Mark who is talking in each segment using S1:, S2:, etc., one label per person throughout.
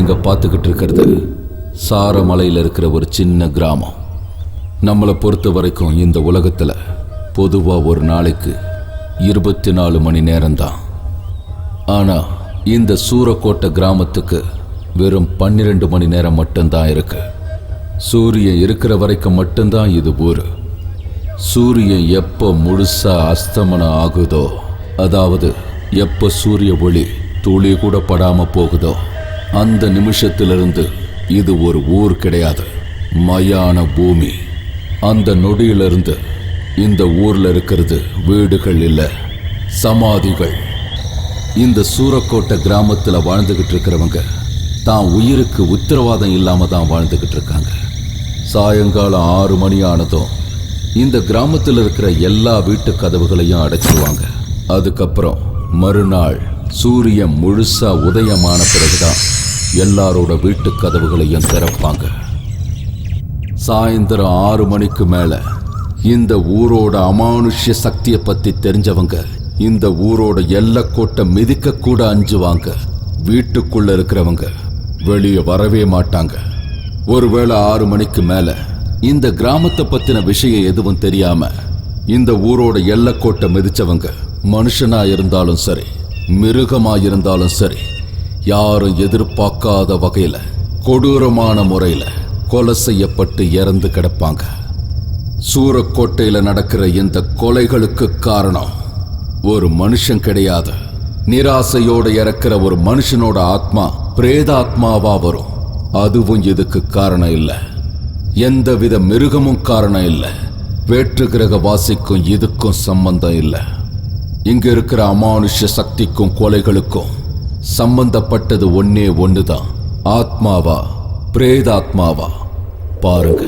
S1: நீங்க பார்த்துக்கிட்டு இருக்கிறது சாரமலையில் இருக்கிற ஒரு சின்ன கிராமம். நம்மளை பொறுத்த வரைக்கும் இந்த உலகத்துல பொதுவா ஒரு நாளைக்கு 24 மணி நேரம்தான். ஆனா இந்த சூரக்கோட்டை கிராமத்துக்கு வெறும் 12 மணி நேரம் மட்டும்தான் இருக்கு. சூரியன் இருக்கிற வரைக்கும் மட்டும்தான் இது ஊரு. சூரியன் எப்போ முழுசா அஸ்தமனம் ஆகுதோ, அதாவது எப்போ சூரிய ஒளி துளி கூட படாம போகுதோ, அந்த நிமிஷத்திலிருந்து இது ஒரு ஊர் கிடையாது, மயான பூமி. அந்த நொடியிலிருந்து இந்த ஊர்ல இருக்கிறது வீடுகள் இல்ல, சமாதிகள். இந்த சூரக்கோட்டை கிராமத்துல வாழ்ந்துகிட்டு இருக்கிறவங்க தான் உயிருக்கு உத்தரவாதம் இல்லாம தான் வாழ்ந்துகிட்டு இருக்காங்க. சாயங்காலம் 6 மணி ஆனதும் இந்த கிராமத்தில் இருக்கிற எல்லா வீட்டு கதவுகளையும் அடைச்சிடுவாங்க. அதுக்கப்புறம் மறுநாள் சூரியன் முழுசா உதயமான பிறகுதான் எல்லாரோட வீட்டு கதவுகளையும் திறப்பாங்க. சாயந்தரம் 6 மணிக்கு மேல இந்த ஊரோட அமானுஷ்ய சக்தியை பத்தி தெரிஞ்சவங்க இந்த ஊரோட எல்லைக்கோட்டை மிதிக்க கூட அஞ்சுவாங்க. வீட்டுக்குள்ள இருக்கிறவங்க வெளியே வரவே மாட்டாங்க. ஒருவேளை 6 மணிக்கு மேல இந்த கிராமத்தை பத்தின விஷயம் எதுவும் தெரியாம இந்த ஊரோட எல்லைக்கோட்டை மிதிச்சவங்க மனுஷனா இருந்தாலும் சரி, மிருகமா இருந்தாலும் சரி, யாரும் எதிர்பார்க்காத வகையில கொடூரமான முறையில கொலை செய்யப்பட்டு இறந்து கிடப்பாங்க. சூரக்கோட்டையில நடக்கிற இந்த கொலைகளுக்கு காரணம் ஒரு மனுஷன் கிடையாது. நிராசையோட இறக்கிற ஒரு மனுஷனோட ஆத்மா பிரேதாத்மாவா வரும். அதுவும் இதுக்கு காரணம் இல்லை. எந்தவித மிருகமும் காரணம் இல்லை. வேற்று கிரக வாசிக்கும் இதுக்கும் சம்பந்தம் இல்லை. இங்க இருக்கிற அமானுஷ்ய சக்திக்கும் கொலைகளுக்கும் சம்பந்தப்பட்டது ஒன்னே ஒண்ணுதான். ஆத்மாவா பிரேதாத்மாவா பாருங்க.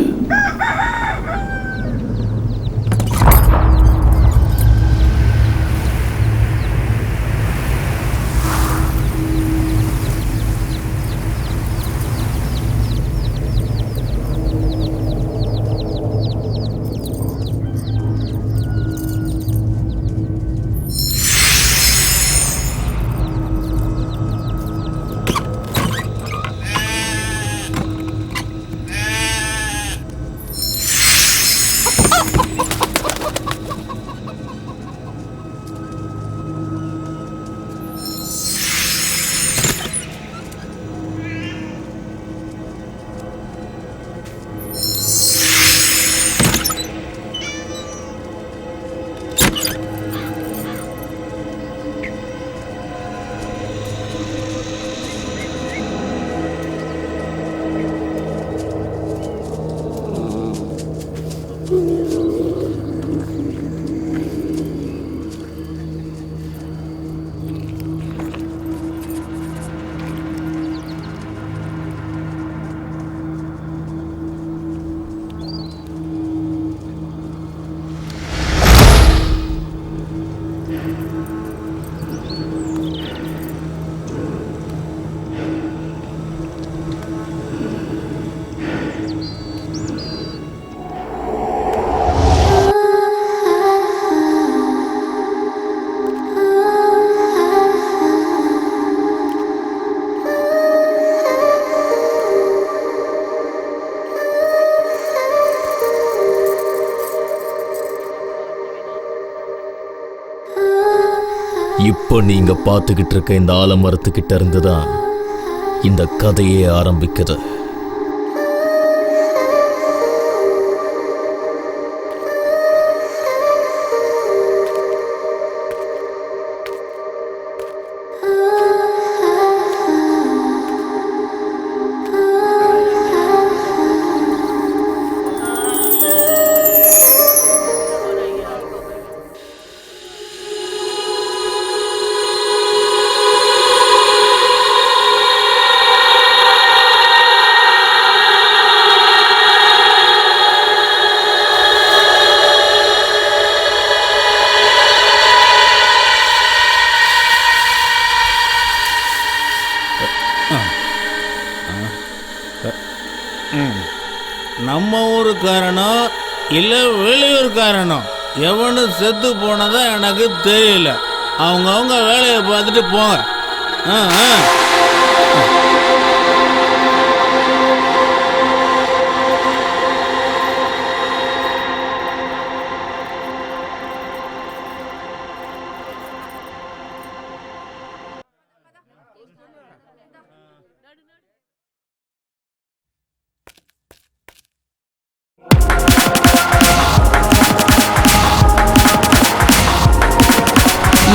S2: இப்போ நீங்க பார்த்துக்கிட்டு இருக்க இந்த ஆலமரத்துக்கிட்ட இருந்துதான் இந்த கதையே ஆரம்பிக்குது.
S3: நம்ம ஊருக்காரனோ இல்லை வெளியூர்காரனோ எவனும் செத்து போனதா எனக்கு தெரியல. அவங்கவுங்க வேலையை பார்த்துட்டு போங்க.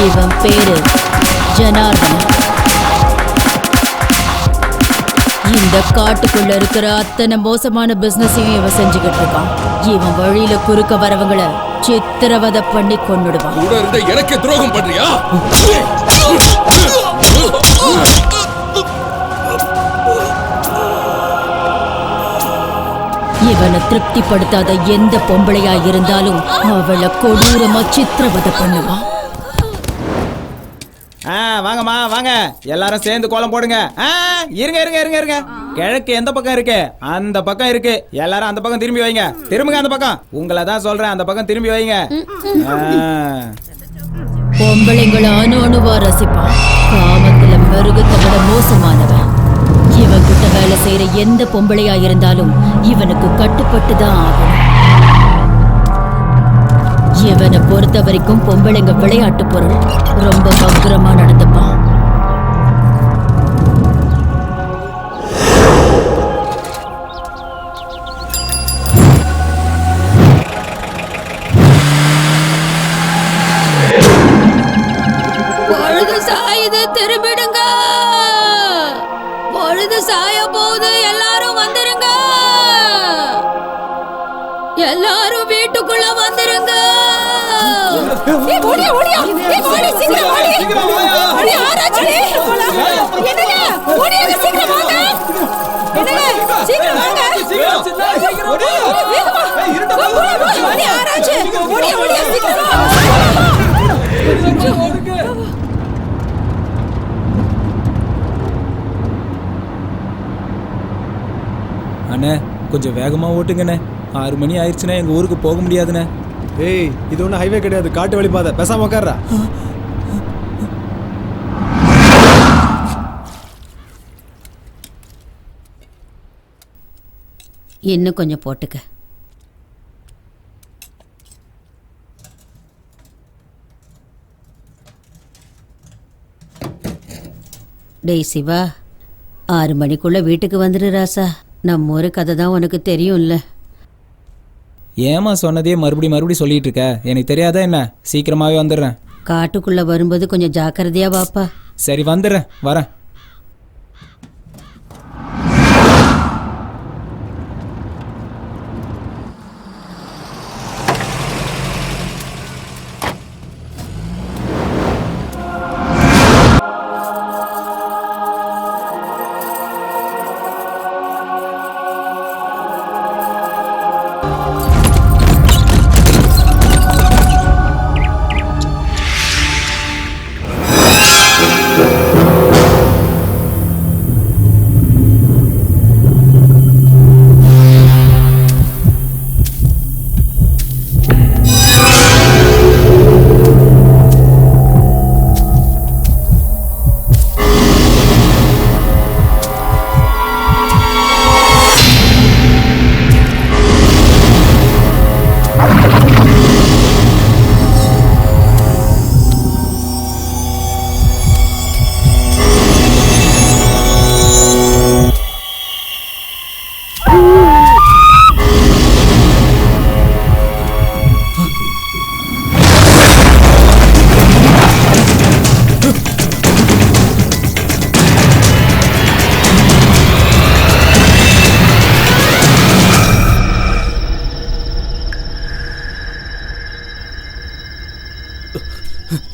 S4: இவன் பேரு ஜனார்தனன். இந்த காட்டுக்குள்ள இருக்கிற அத்தனை மோசமான பிசினஸையும் இவன் செஞ்சுக்கிட்டு இருக்கான். இவன் வழியில குறுக்க வரவங்கள சித்திரவதை பண்ணி கொன்னுடுவான்.
S1: கூட இருந்த எனக்கு துரோகம் பண்றியா?
S4: இவனை திருப்திப்படுத்தாத எந்த பொம்பளையா இருந்தாலும் அவளை கொடூரமா சித்திரவதை பண்ணுவான்.
S5: வாங்கம்மா வாங்க, எல்லாரும் சேர்ந்து கோலம் போடுங்க. இருங்க இருங்க இருங்க இருங்க. கிழக்கு எந்த பக்கம் இருக்கு? அந்த பக்கம் இருக்கு. எல்லாரும் அந்த பக்கம் திரும்பி வைங்க. திரும்புங்க அந்த பக்கம். உங்களை தான் சொல்றேன், அந்த பக்கம் திரும்பி வைங்க.
S4: பொம்பளைங்களை அணுவா ரசிப்பான். காமத்துல மிருகத்தை விட மோசமானவன். இவன் கிட்ட வேலை செய்யற எந்த பொம்பளையா இருந்தாலும் இவனுக்கு கட்டுப்பட்டு தான் ஆகணும். இவனை பொறுத்த வரைக்கும் பொம்பளைங்க விளையாட்டு பொருள். ரொம்ப பத்திரமா நடந்துப்பான். பொழுது சாயுது, திரும்பிடுங்க. பொழுது சாய போகுது, எல்லாரும் வந்துருங்க. எல்லாரும் வீட்டுக்குள்ள வந்துருங்க.
S5: அண்ணே கொஞ்சம் வேகமா ஓட்டுங்கண்ணே. 6 மணி ஆயிடுச்சுன்னா எங்க ஊருக்கு போக முடியாதுண்ணே.
S6: ஏய், இது ஒன்றும் ஹைவே கிடையாது, காட்டு வழி பாதை. பேசாம உட்கார்றா.
S4: இன்னும் கொஞ்சம் போட்டுக்க. டேய் சிவா, 6 மணிக்குள்ள வீட்டுக்கு வந்துடு ராசா. நம்ம ஒரு கதை தான் உனக்கு தெரியும்ல.
S5: ஏமா சொன்னதே மறுபடியும் சொல்லிட்டு இருக்க? எனக்கு தெரியாதா என்ன? சீக்கிரமாவே வந்துடுறேன்.
S4: காட்டுக்குள்ள வரும்போது கொஞ்சம் ஜாக்கிரதையா வாப்பா.
S5: சரி வந்துடுறேன், வரேன்.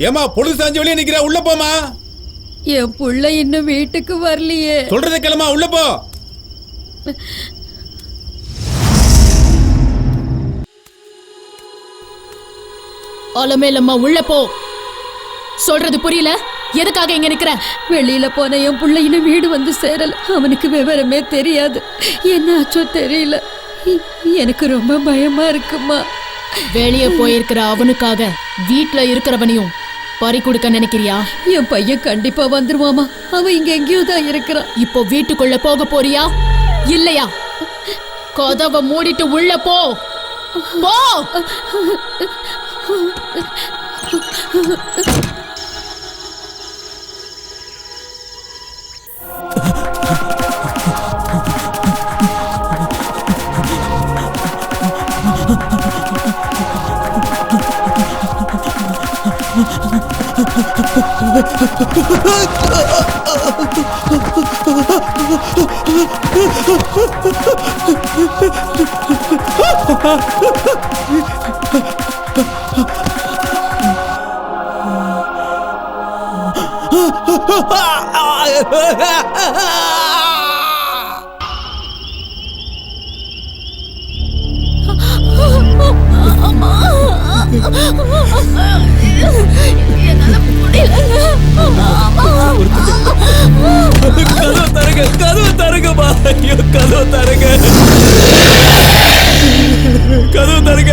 S1: ஏமா போலீஸ் அஞ்சு வெளியே நிக்கிற, உள்ள போமா.
S4: என் புள்ள இன்னும் வீட்டுக்கு வரலையே.
S1: சொல்றத கிளமா, உள்ள போ.
S7: அலமேலம்மா உள்ள போ. சொல்றது புரியல? எதுக்காக இங்க நிக்கிற?
S4: வெளியில போன என் புள்ள இன்னும் வீடு வந்து சேரல. அவனுக்கு விவரமே தெரியாது. என்ன ஆச்சோ தெரியல. எனக்கு ரொம்ப பயமா இருக்குமா.
S7: வெளியே போயிருக்கிற அவனுக்காக வீட்டுல இருக்கிறவனையும் பறி கொடுக்க நினைக்கிறியா?
S4: என் பையன் கண்டிப்பா வந்துருவாமா. அவன் இங்க எங்கேயோ தான் இருக்கிறான்.
S7: இப்போ வீட்டுக்குள்ள போக போறியா இல்லையா? கதவை மூடிட்டு உள்ள போ. போ.
S2: கதவு தருங்கம்மா. ஐயோ, கதவு தருங்க, கதவு தருங்க.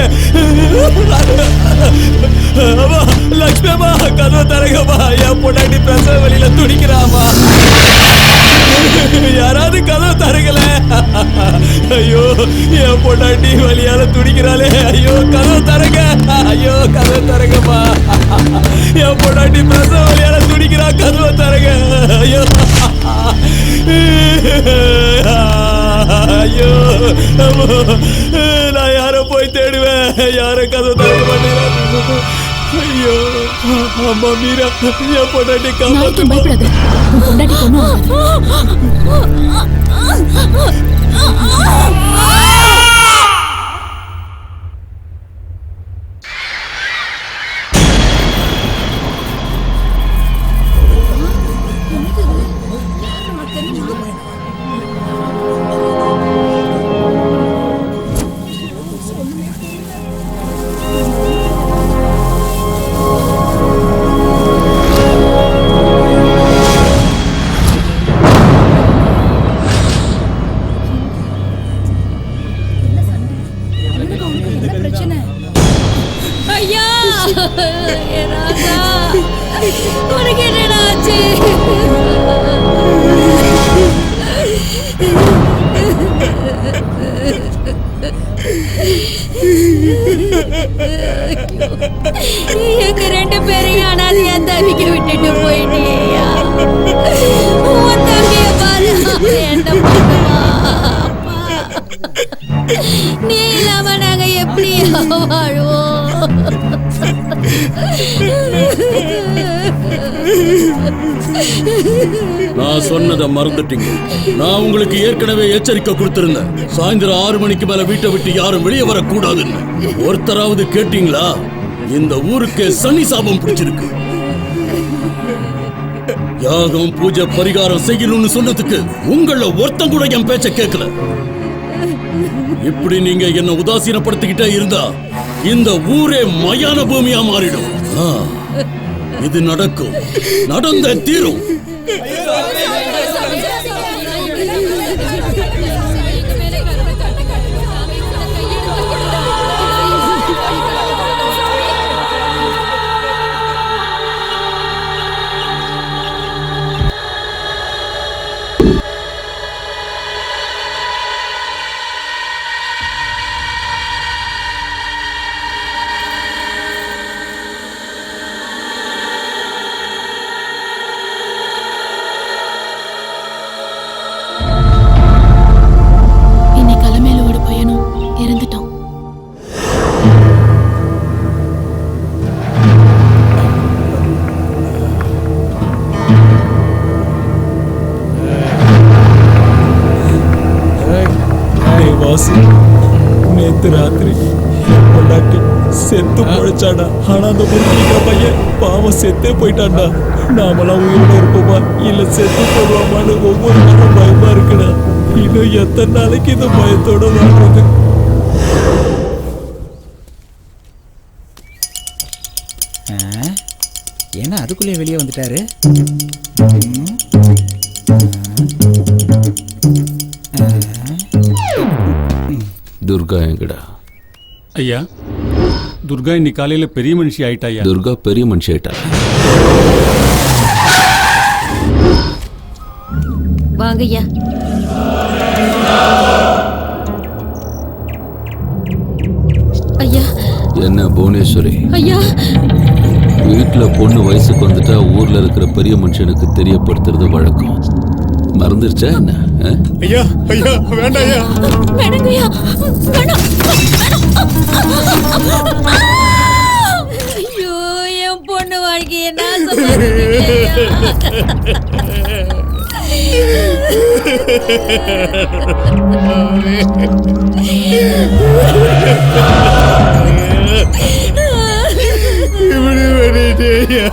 S2: அம்மா, லட்சுமி அம்மா, கதவு தருங்கம்மா. என் பொண்டாட்டி பிரசவ வழியில துடிக்கிறாமா. யாராவது கதவு தருங்கள. ஐயோ, என் பொண்டாட்டி வழியால துடிக்கிறாளே. ஐயோ, கதவு தருங்க. ஐயோ, கதவு தருங்கம்மா. என் பொண்டாட்டி பிரசவ வழியால துடிக்கிறா. கதவு தருங்க. ஐயோ, ஐயோ, நான் யார போய் தேடுவேன்? யாரும் கதவு திறக்க மாட்டேங்கிறாங்க. ஐயோ, அம்மா மீரா, என் பொண்டாட்டி காப்பாத்து.
S7: பயப்படாத, உன் பொண்டாட்டி கொண்டு
S4: ஐயா, என் ராஜா, உனக்கு என்னடா ஆச்சு? எங்க ரெண்டு பேரையும் அனாதையா தவிக்க விட்டுட்டு போயிட்டியா? உன் தம்பிய பாரு, என்ன பண்ணுவா? அப்பா, நீ இல்லாம நாங்க எப்படி வாழ்வோம்?
S8: நான் சொன்னதை மறந்துட்டீங்க. நான் உங்களுக்கு ஏற்கனவே எச்சரிக்கை கொடுத்திருந்தேன். சாயந்தரம் 6 மணிக்கு மேல வீட்டை விட்டு யாரும் வெளியே வரக்கூடாதுன்னு. ஒருத்தராவது கேட்டீங்களா? இந்த ஊருக்கு சனி சாபம் பிடிச்சிருக்கு. யாகம் பூஜை பரிகாரம் செய்யணும்னு சொன்னதுக்கு உங்கள ஒருத்தன் கூட என் பேச்ச கேட்கல. இப்படி நீங்க என்ன உதாசீனப்படுத்திக்கிட்டே இருந்தா இந்த ஊரே மயான பூமியா மாறிடும். இது நடக்கும், நடந்த தீரும்.
S6: நேத்து ராத்திரி பொண்டாட்டி செத்து பொழைச்சாடா. ஆனா அந்த முருகனிக்கிற பையன் பாவம் செத்தே போயிட்டான்டா. நாமெல்லாம் உயிரோட இருப்போமா இல்ல செத்து போடுவோமான்னு ஒவ்வொரு நாளும் பயமா இருக்குடா. இன்னும் எத்தனை நாளைக்கு இந்த பயத்தோட வாழ்றது?
S5: ஏன்னா அதுக்குள்ளே வெளியே வந்துட்டாரு.
S1: துர்கா எங்கடா?
S9: ஐயா, துர்கா இன்னைக்கு காலையில பெரிய மனுஷி ஆயிட்டா.
S1: துர்கா பெரிய மனுஷி ஆயிட்டா.
S4: வாங்கய்யா. ஐயா.
S1: என்ன புவனேஸ்வரி?
S4: ஐயா,
S1: வீட்டுல பொண்ணு வயசுக்கு வந்துட்டா ஊர்ல இருக்கிற பெரிய மனுஷனுக்கு தெரியப்படுத்துறது வழக்கம். மறந்துருச்சா என்ன?
S6: ஐயா ஐயா வேண்டாம் ஐயா.
S4: வேணாங்கய்யா, வேணாம். ஐயோ, என் பொண்ணு வாழ்க்கையை நாசமாக்கிட்டீங்களேயா?
S3: இப்படி பண்ணிட்டேயா?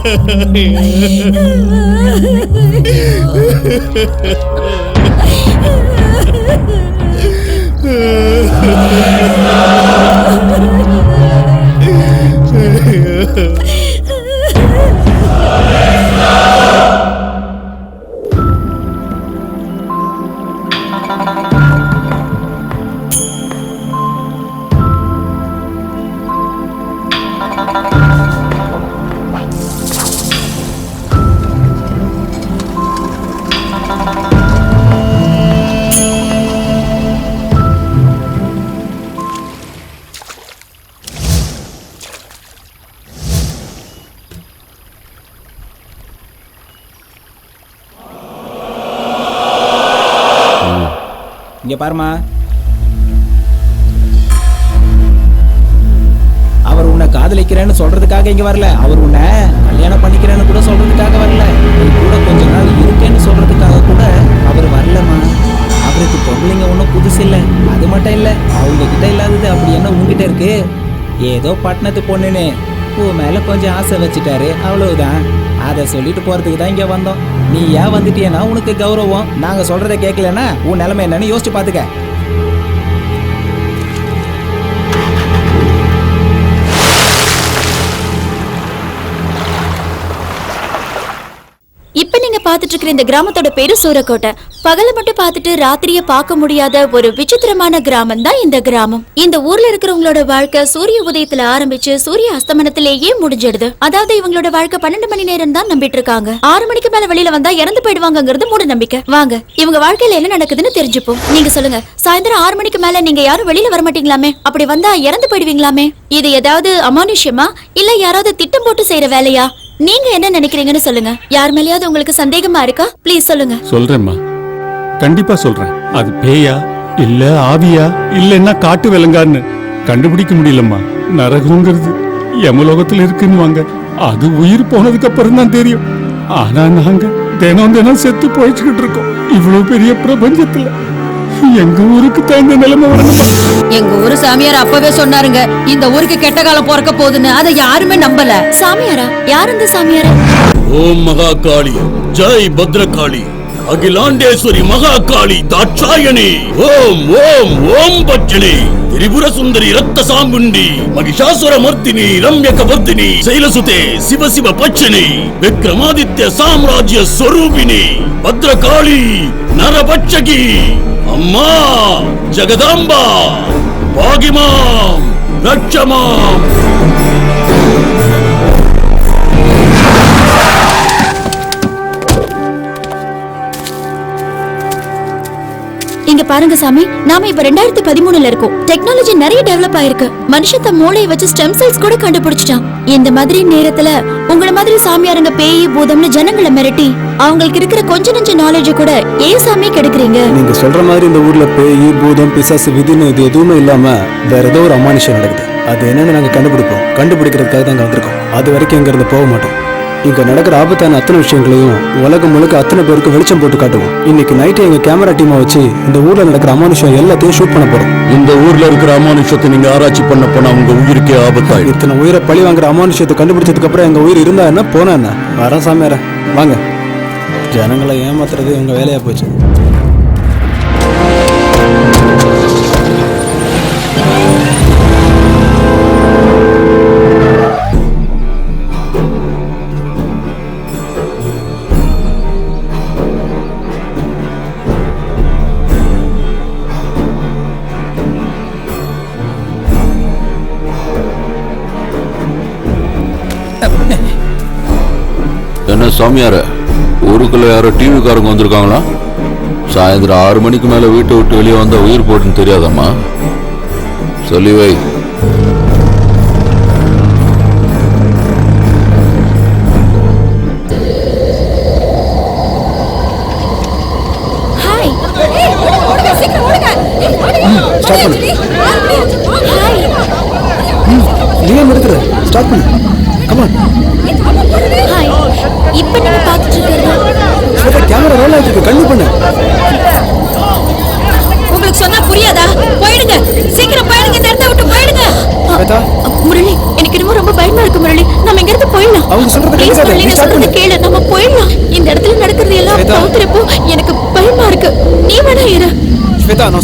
S5: இங்க பாருமா, அவர் உன்னை காதலிக்கிறேன்னு சொல்றதுக்காக இங்க வரல. அவர் உன்னை கல்யாணம் பண்ணிக்கிறேன்னு கூட சொல்றதுக்காக வரல. நீ கூட கொஞ்ச நாள் இருக்கேன்னு சொல்றதுக்காக கூட அவர் வரலம்மா. அவருக்கு பொம்பளைங்க ஒன்றும் புதுசு இல்லை. அது மட்டும் இல்லை, அவங்க கிட்ட இல்லாதது அப்படி என்ன உங்ககிட்ட இருக்கு? ஏதோ பட்டணத்து பொண்ணுன்னு உன் மேல கொஞ்சம் ஆசை வச்சுட்டாரு, அவ்வளவுதான். அதை சொல்லிட்டு போறதுக்கு தான் இங்க வந்தோம். நீ ஏன் வந்துட்டியன்னா உனக்கு கௌரவம். நாங்க சொல்றதை கேட்கலன்னா உன் நிலைமை என்னன்னு யோசிச்சு பாத்துக்க.
S4: இப்ப நீங்க பாத்துட்டு இருக்கிற இந்த கிராமத்தோட பேரு சூரக்கோட்டை. பகல மட்டும் பார்த்துட்டு ராத்திரிய பார்க்க முடியாத ஒரு விசித்திரமான கிராமம் தான் இந்த கிராமம். இந்த ஊர்ல இருக்கிறவங்களோட வாழ்க்கை சூரிய உதயத்துல ஆரம்பிச்சு சூரிய அஸ்தமனத்திலேயே முடிஞ்சிடுது. அதாவது இவங்களோட வாழ்க்கை 12 மணி நேரம் தான் நம்பிட்டு இருக்காங்க. 6 மணிக்கு மேல வெளியில வந்தா இறந்து போயிடுவாங்கிறது மூட நம்பிக்கை. வாங்க இவங்க வாழ்க்கையில என்ன நடக்குதுன்னு தெரிஞ்சுப்போம். நீங்க சொல்லுங்க, சாயந்தரம் 6 மணிக்கு மேல நீங்க யாரும் வெளியில வர மாட்டீங்களாமே? அப்படி வந்தா இறந்து போயிடுவீங்களாமே? இது ஏதாவது அமானுஷ்யமா இல்ல யாராவது திட்டம் போட்டு செய்யற வேலையா? நீங்க என்ன நினைக்கிறீங்கன்னு சொல்லுங்க. யார் மேலயாவது உங்களுக்கு சந்தேகமா இருக்கா? ப்ளீஸ் சொல்லுங்க.
S9: சொல்றேம்மா, கண்டிப்பா சொல்றேன். அது பேயா இல்ல ஆவியா இல்லன்னா காட்டு விலங்கான்னு கண்டுபிடிக்க முடியலம்மா. நரகங்கிறது யமலோகத்துல இருக்குன்னு வாங்க, அது உயிர் போனதுக்கு அப்புறம் தான் தெரியும். ஆனா நாங்க தினம் தினம் செத்து போயிச்சுக்கிட்டு இருக்கோம். இவ்வளவு பெரிய பிரபஞ்சத்துல எங்க ஊருக்கு தகுந்த நிலைமை வரணுமா?
S10: எங்க ஊரு சாமியார் அப்பவே சொன்னாருங்க, இந்த ஊருக்கு கெட்ட காலம் பிறக்க போகுதுன்னு. அதை யாருமே நம்பல.
S4: சாமியாரா? யார் அந்த சாமியாரா?
S8: ஓம் மகாகாளி, ஜெய் பத்ரகாளி, அகிலாண்டேஸ்வரி மகாகாளி தாட்சாயணி, ஓம் ஓம் ஓம் பச்சனி, திரிபுர சுந்தரி ரத்த சாமுண்டி, மகிஷாசுர மர்த்தினி, ரம்யக வர்த்தினி, சைலசுதே சிவ சிவ பச்சனி, விக்ரமாதித்ய சாம்ராஜ்ய ஸ்வரூபிணி, பத்ரகாளி நரபட்சகி, அம்மா ஜெகதாம்பா, பாகிமாம் ரட்சமாம்.
S4: இங்க பாருங்க சாமி, நாம இப்ப 2013ல இருக்கோம். டெக்னாலஜி நிறைய டெவலப் ஆயிருக்கு. மனுஷன் தன் மூளையை வச்சு ஸ்டெம் செல்ஸ் கூட கண்டுபிடிச்சிட்டான். இந்த மாதிரி நேரத்துல உங்கள மாதிரி சாமியாருங்க பேய் பூதம்னு ஜனங்களை மிரட்டி அவங்களுக்கு இருக்கிற கொஞ்ச நெஞ்ச நாலேஜ் கூட ஏன் சாமி கெடுக்குறீங்க?
S11: நீங்க சொல்ற மாதிரி இந்த ஊர்ல பேய் பூதம் பிசாசு விதின்னு இது எதுவுமே இல்லாம வேற ஏதோ ஒரு அமானுஷம் நடக்குது. அது என்னன்னு நாங்க கண்டுபிடிப்போம். கண்டுபிடிக்கிறதுக்காக தான் வந்திருக்கோம். அது வரைக்கும் இங்க இருந்து போக மாட்டோம். இங்க நடக்கிற ஆபத்தான அத்தனை விஷயங்களையும் உலகம் முழுக்க அத்தனை பேருக்கு வெளிச்சம் போட்டு காட்டுவோம். இன்னைக்கு நைட்டு எங்க கேமரா டீமை வச்சு இந்த ஊர்ல நடக்கிற அமானுஷம் எல்லாத்தையும் ஷூட் பண்ண போறோம்.
S8: இந்த ஊர்ல இருக்கிற அமானுஷத்தை நீங்க ஆராய்ச்சி பண்ண போனா உங்க உயிருக்கே ஆபத்தாயிடும்.
S11: இத்தனை உயிரை பழி வாங்குற அமானுஷத்தை கண்டுபிடிச்சதுக்கு அப்புறம் எங்க உயிர் இருந்தா என்ன போனா என்ன? வரேன் சாமியார, வாங்க. ஜனங்களை ஏமாத்துறது உங்க வேலையா போச்சு.
S1: என்ன சாமியார, ஊருக்குள்ள யாரோ டிவி காரங்க வந்திருக்காங்களா? சாயந்தரம் 6 மணிக்கு மேல வீட்டை விட்டு வெளியே வந்தா உயிர் போட்டுன்னு தெரியாதம்மா? சொல்லி வை.
S11: நீங்க எடுத்துற ஸ்டார்ட் பண்ணு. கமான்.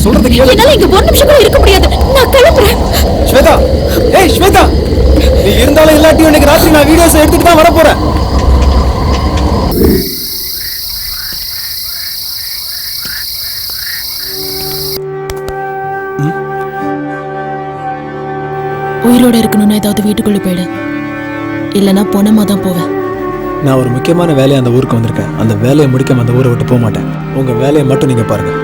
S11: சொல்றத கேளு.
S4: என்னால இங்க ஒரு நிமிஷம் கூட இருக்க முடியாது. நான் கிளம்புறேன்.
S11: ஸ்வேதா, ஏய் ஸ்வேதா, நீ இருந்தாலும் இல்லாட்டியும் இன்னைக்கு ராத்திரி நான் வீடியோஸ் எடுத்துட்டு தான் வர போறேன்.
S7: உயிரோட இருக்கணும்னா ஏதாவது வீட்டுக்குள்ள போயிடு, இல்லைன்னா பொணமா தான் போவேன்.
S11: நான் ஒரு முக்கியமான வேலையை அந்த ஊருக்கு வந்திருக்கேன். அந்த வேலையை முடிக்காம அந்த ஊரை விட்டு போக மாட்டேன். உங்க வேலையை மட்டும் நீங்க பாருங்க.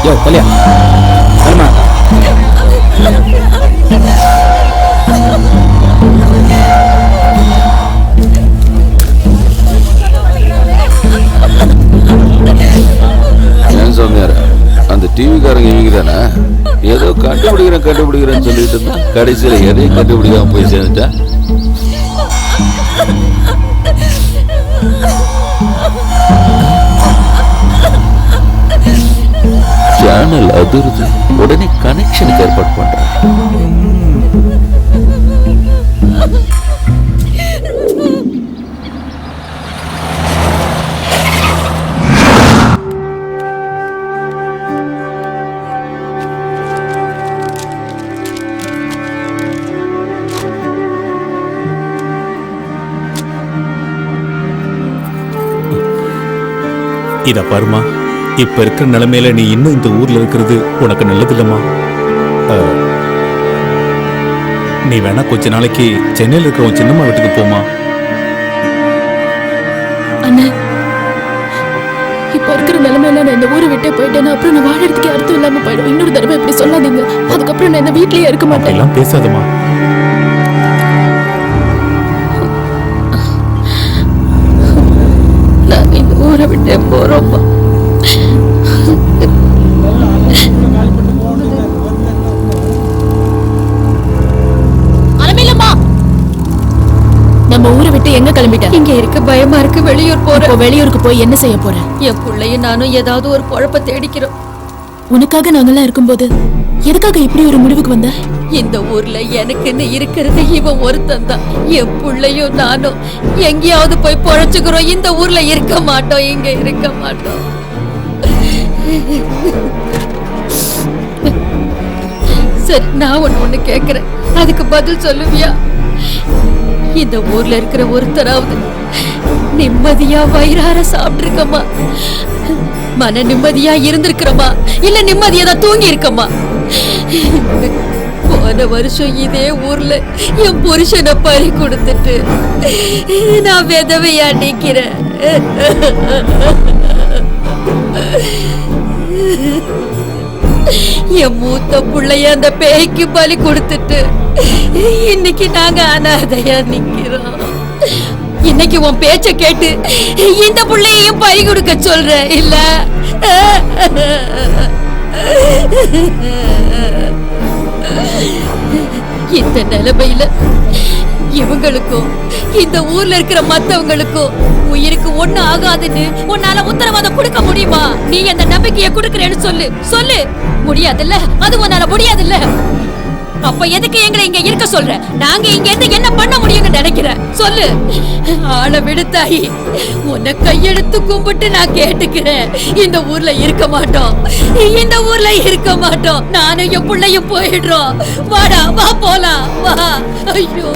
S11: யோ கல்யா அம்மா
S1: ஏன் சாமியார், அந்த டிவிக்காரங்க இவங்க தானே ஏதோ கண்டுபிடிக்கிறேன்னு சொல்லிட்டு இருந்தா கடைசியில எதையும் கண்டுபிடிக்காம போய் சேர்ந்துட்டா. சேனல் அதிர்து, உடனே கனெக்ஷனுக்கு ஏற்பாடு பண்றேன்.
S6: இத பாருமா, இப்ப இருக்கிற நிலைமையில நீ இன்னும் இந்த ஊர்ல இருக்கிறது உனக்கு நல்லது இல்லம்மா. நீ வேணா கொஞ்ச நாளைக்கு சென்னையில் இருக்கிற உன் சின்னம்மா வீட்டுக்கு போமா.
S7: அண்ணா, இப்ப இருக்கிற நிலைமையில நான் இந்த ஊரை விட்டே போயிட்டேன்னா அப்புறம் நான் வாழறதுக்கு அர்த்தம் இல்லாம போயிடும். இன்னொரு தடவை இப்படி சொல்லாதீங்க. அதுக்கப்புறம் நான் இந்த வீட்லயே இருக்க மாட்டேன்.
S6: எல்லாம் பேசாதம்மா.
S7: நான் இந்த ஊரை விட்டே போறோம்மா. நம்ம ஊரை விட்டு எங்க கிளம்பிட்ட?
S4: இங்க இருக்க பயமா இருக்கு, வெளியூர் போறேன்.
S7: வெளியூருக்கு போய் என்ன செய்ய போற?
S4: என் பிள்ளையும் நானும் ஏதாவது ஒரு குழப்ப தேடிக்கிறோம்.
S7: உனக்காக நாங்கெல்லாம் இருக்கும்போது எதுக்காக இப்படி ஒரு முடிவுக்கு வந்த?
S4: இந்த ஊர்ல எனக்குன்னு இருக்கிறது இவன் ஒருத்தன் தான். என் பிள்ளையும் நானும் எங்கேயாவது போய் பொழைச்சுக்கிறோம். இந்த ஊர்ல இருக்க மாட்டோம், இங்க இருக்க மாட்டோம்.
S10: சரி, நான் ஒண்ணு கேக்குறேன், அதுக்கு பதில் சொல்லுவியா? இந்த ஊர்ல இருக்கிற ஒருத்தராவது நிம்மதியா வயிறார சாப்பிட்டிருக்கமா, மன நிம்மதியா இருந்திருக்கிறோமா, இல்ல நிம்மதியா தான் தூங்கி இருக்கமா? போன வருஷம் இதே ஊர்ல என் புருஷனை பறி கொடுத்துட்டு நான் விதவையா நிக்கிறேன். என் மூத்த பிள்ளைய அந்த பேய்க்கு பலி கொடுத்துட்டு இன்னைக்கு நாங்க அனாதையா நிக்கிறோம். இன்னைக்கு உன் பேச்ச கேட்டு இந்த பிள்ளையையும் பலி கொடுக்க சொல்ற இல்ல? இந்த நிலைமையில இவங்களுக்கும் இந்த ஊர்ல இருக்கிற மத்தவங்களுக்கும் உயிருக்கு ஒண்ணு ஆகாதுன்னு உன்னால உத்தரவாதம் கொடுக்க முடியுமா? நீ அந்த நம்பிக்கைய கொடுக்கறேன்னு சொல்லு. சொல்லு. முடியாதுல்ல? அது உன்னால முடியாதுல்ல? அப்ப எதுக்கு எங்களை இங்க இருக்க சொல்ற? நாங்க இங்க இருந்து என்ன பண்ண முடியும்னு நினைக்கிறேன்? சொல்லு. ஆளை விடுத்தாயி, உன்னை கையெடுத்து கும்பிட்டு நான் கேட்டுக்கிறேன். இந்த ஊர்ல இருக்க மாட்டோம், இந்த ஊர்ல இருக்க மாட்டோம். நானும் என் பிள்ளையும் போயிடுறோம். வாடா, வா போலாம், வா. ஐயோ,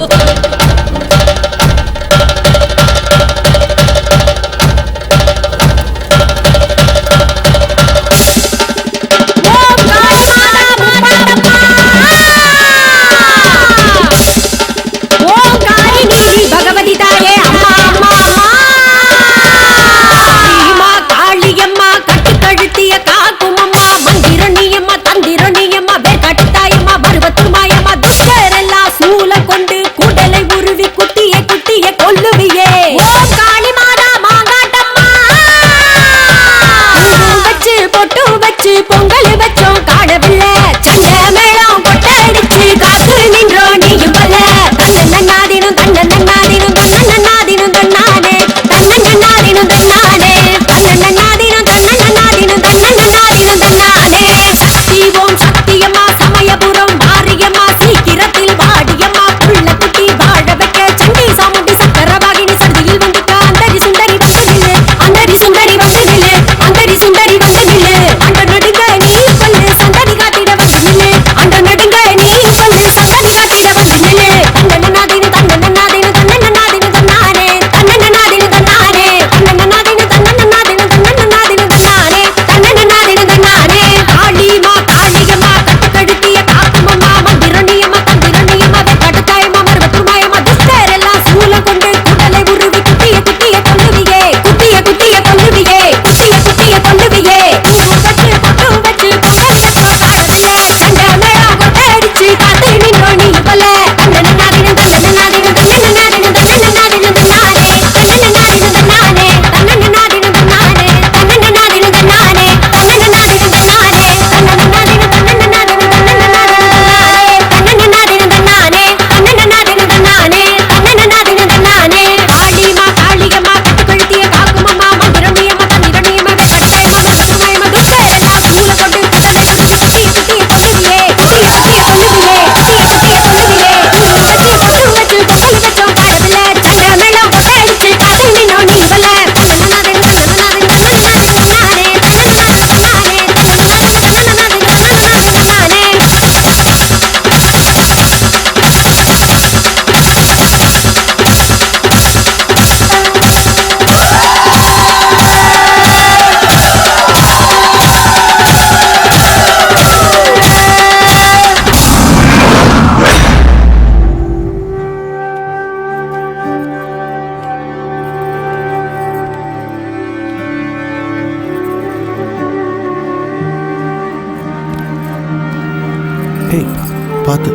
S11: பார்த்து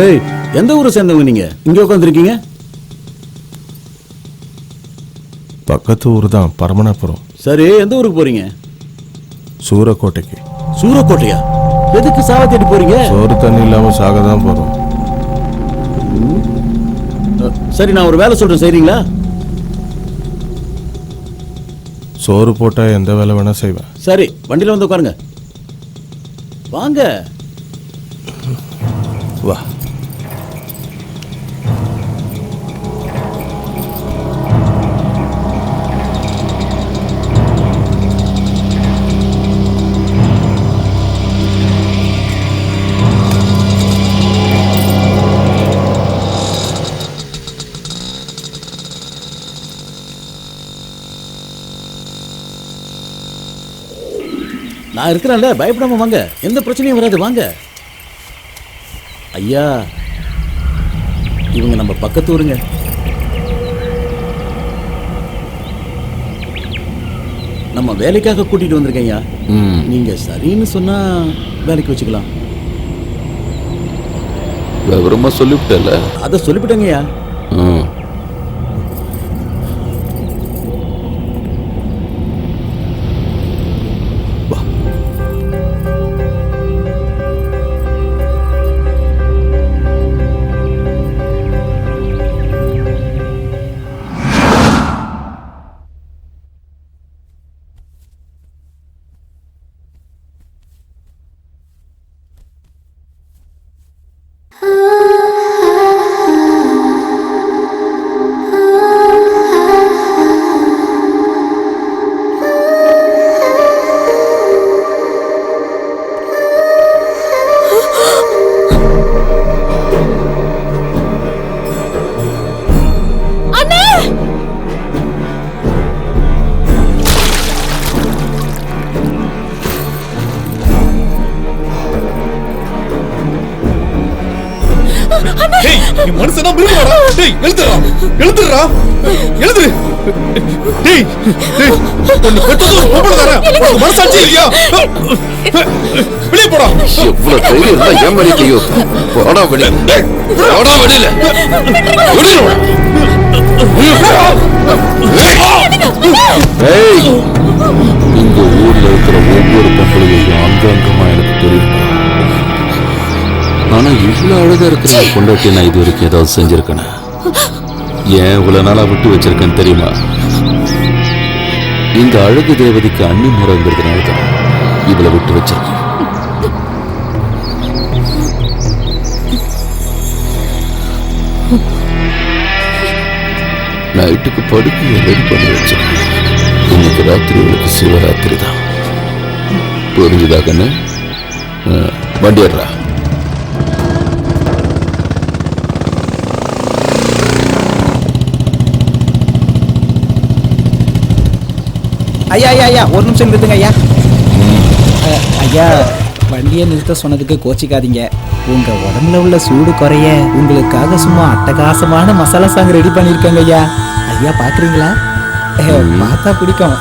S12: ஏய், எந்த ஊரை சேர்ந்தவங்க நீங்க? இங்க உட்காந்துருக்கீங்க?
S13: பக்கத்து ஊர் தான், பரமனாபுரம்.
S12: சரி, எந்த ஊருக்கு போறீங்க?
S13: சூரக்கோட்டைக்கு.
S12: சூரக்கோட்டையா? எதுக்கு சாவ தேடி போறீங்க?
S13: சோறு தண்ணி இல்லாம சாக தான் போறோம்.
S12: சரி, நான் ஒரு வேலை சொல்றேன், செய்றீங்களா?
S13: சோறு போட்டா எந்த வேலை வேணா செய்வேன்.
S12: சரி, வண்டியில வந்து உட்காருங்க. வாங்க.
S13: வா.
S12: நான் இருக்கிறேன்ல, பயப்படாம வாங்க. எந்த பிரச்சனையும் வராது, வாங்க. ஐயா, இவங்க நம்ம பக்கத்து ஊருங்க. நம்ம வேலைக்காக கூட்டிட்டு வந்திருக்கேன் ஐயா. நீங்க சரின்னு சொன்னா வேலைக்கு வச்சுக்கலாம்.
S1: விவரமா சொல்லிவிட்டல?
S12: அதை சொல்லிவிட்டேங்க ஐயா.
S2: நீ மனுஷனா மிருகமாடா? டேய் எழுதுடா, எழுதுடா, எழுது. டேய் டேய், உன்னை பெத்தது ஒரு பொம்பளதானே? உனக்கு மனசாட்சி இல்லையா? வெளியே போடா.
S1: எவ்வளவு தைரியம் இருந்தா ஏன் வெளியோ? போடா வெளியே. போடா வெளியில. ஏய், இந்த ஊர்ல இருக்கிற ஒவ்வொரு பொம்பளையும் அங்கங்கமா எனக்கு தெரியும். ஆனா இவ்வளவு அழகா இருக்கிற பொண்டாட்டி நான் இது வரைக்கும் ஏதாவது செஞ்சிருக்கேன்? ஏன் இவ்வளவு நாளா விட்டு வச்சிருக்கேன்னு தெரியுமா? இந்த அழகு தேவதைக்கு அன்னி முறைங்கிறதுனால தான் இவளை விட்டு வச்சிருக்கேன். நைட்டுக்கு படுக்கையை ரெடி பண்ணி வச்சிருக்கேன். இன்னைக்கு ராத்திரி இவளுக்கு சிவராத்திரி தான். புரிஞ்சுதா கண்ணு? வண்டி ஏறா.
S5: ஐயா ஐயா ஐயா, ஒரு நிமிஷம் நிறுத்துங்க ஐயா. ஐயா, வண்டியை நிறுத்த சொன்னதுக்கு கோச்சிக்காதீங்க. உங்க உடம்புல உள்ள சூடு குறைய உங்களுக்காக சும்மா அட்டகாசமான மசாலா சாங் ரெடி பண்ணிருக்கேங்க ஐயா. ஐயா பாக்குறீங்களா? பார்த்தா பிடிக்கும்.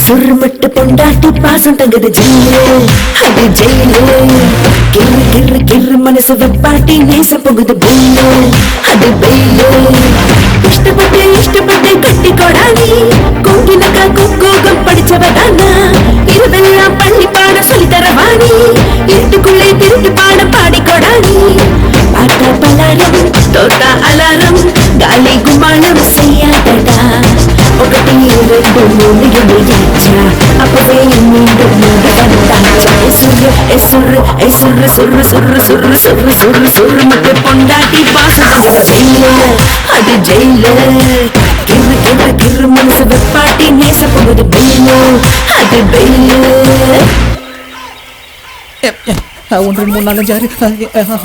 S14: சுரு மட்டு பொண்டாட்டி பாசம் தங்குது ஜெயிலு, அது ஜெயிலு. கிரு கிரு கிரு மனசு வெப்பாட்டி நேச போகுது பெயிலு, அது பெயிலு. இஷ்டப்பட்டு இஷ்டப்பட்டு கட்டி கொடாடி கோங்கினக்கா குக்கூகம் படிச்சவதானா. இரவெல்லாம் பள்ளி பாட சொல்லி தரவாணி, இருட்டுக்குள்ளே திருட்டு பாட பாடி கொடாடி. பாட்டா பலாரம் தோட்டா அலாரம் காலி குமாரம் செய்யாதடா. ఒకటి రెండు మూడు ఎదురొచ్చా అప్పుడే నిండు మూడు వంటాచా. ఎసుర్రు ఎసుర్రు ఎసుర్రు సుర్రు సుర్రు సుర్రు సుర్రు సుర్రు సుర్రు మట్టి పొండాటి బాసు జైలు, అది జైలు. కిర్రు కిర్రు కిర్రు మనసు వెప్పాటి నేస పొగుదు బెయిలు, అది బెయిలు.
S5: 1 2 3 4 5 6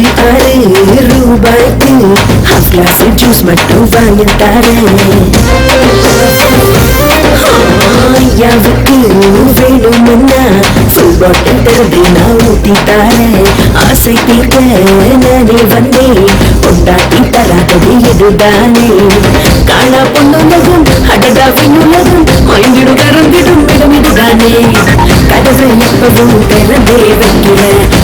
S14: 6 ரூபாய்க்கு ஹாஃப் கிளாஸ் ஜூஸ் மட்டும் வாங்கி தரேன். ஐயாவுக்கு வேணும்னா ஃபுல் பாட்டில் திறந்து நான் ஊத்தி தரேன். ஆசை தீர்க்க நானே வந்தேன், கொண்டாட்டி தராதது இதுதானே. காணா பொண்ணுலகம் அடடா விண்ணுலகம் மைந்திடும் கறந்திடும் இடம் இதுதானே. கதவை எப்பவும் திறந்தே வைக்கிற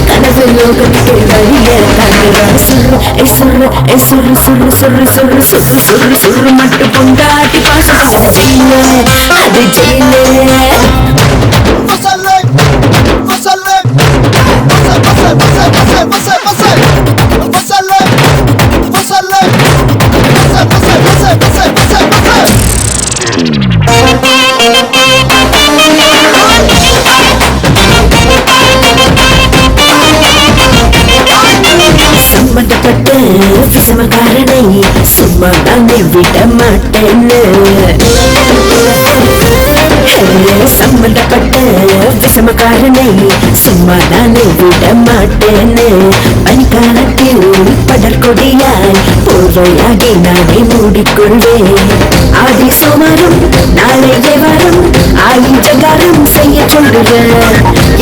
S14: கனவு லோகத்துக்கு வழிய காட்டுற. சுரு சுரு சுரு சுரு சுரு சுரு சுரு சுரு மட்டும் கொண்டாட்டி பாசம் ஜெயில அது ஜெயில. சம்பந்தப்பட்ட விசமக்காரனை சும்மா தானே விட மாட்டேன்னு. சம்பந்தப்பட்ட விசமக்காரனை சும்மா தானே விட மாட்டேன்னு. பனிக்காலத்தில் படற்கொடியாய் போர்வையாகி நானே மூடிக்கொள்வேன். ஆதி சோமாரம் நாளைய வாரம் ஆயிரங்காரம் செய்ய சொல்லுவேன்.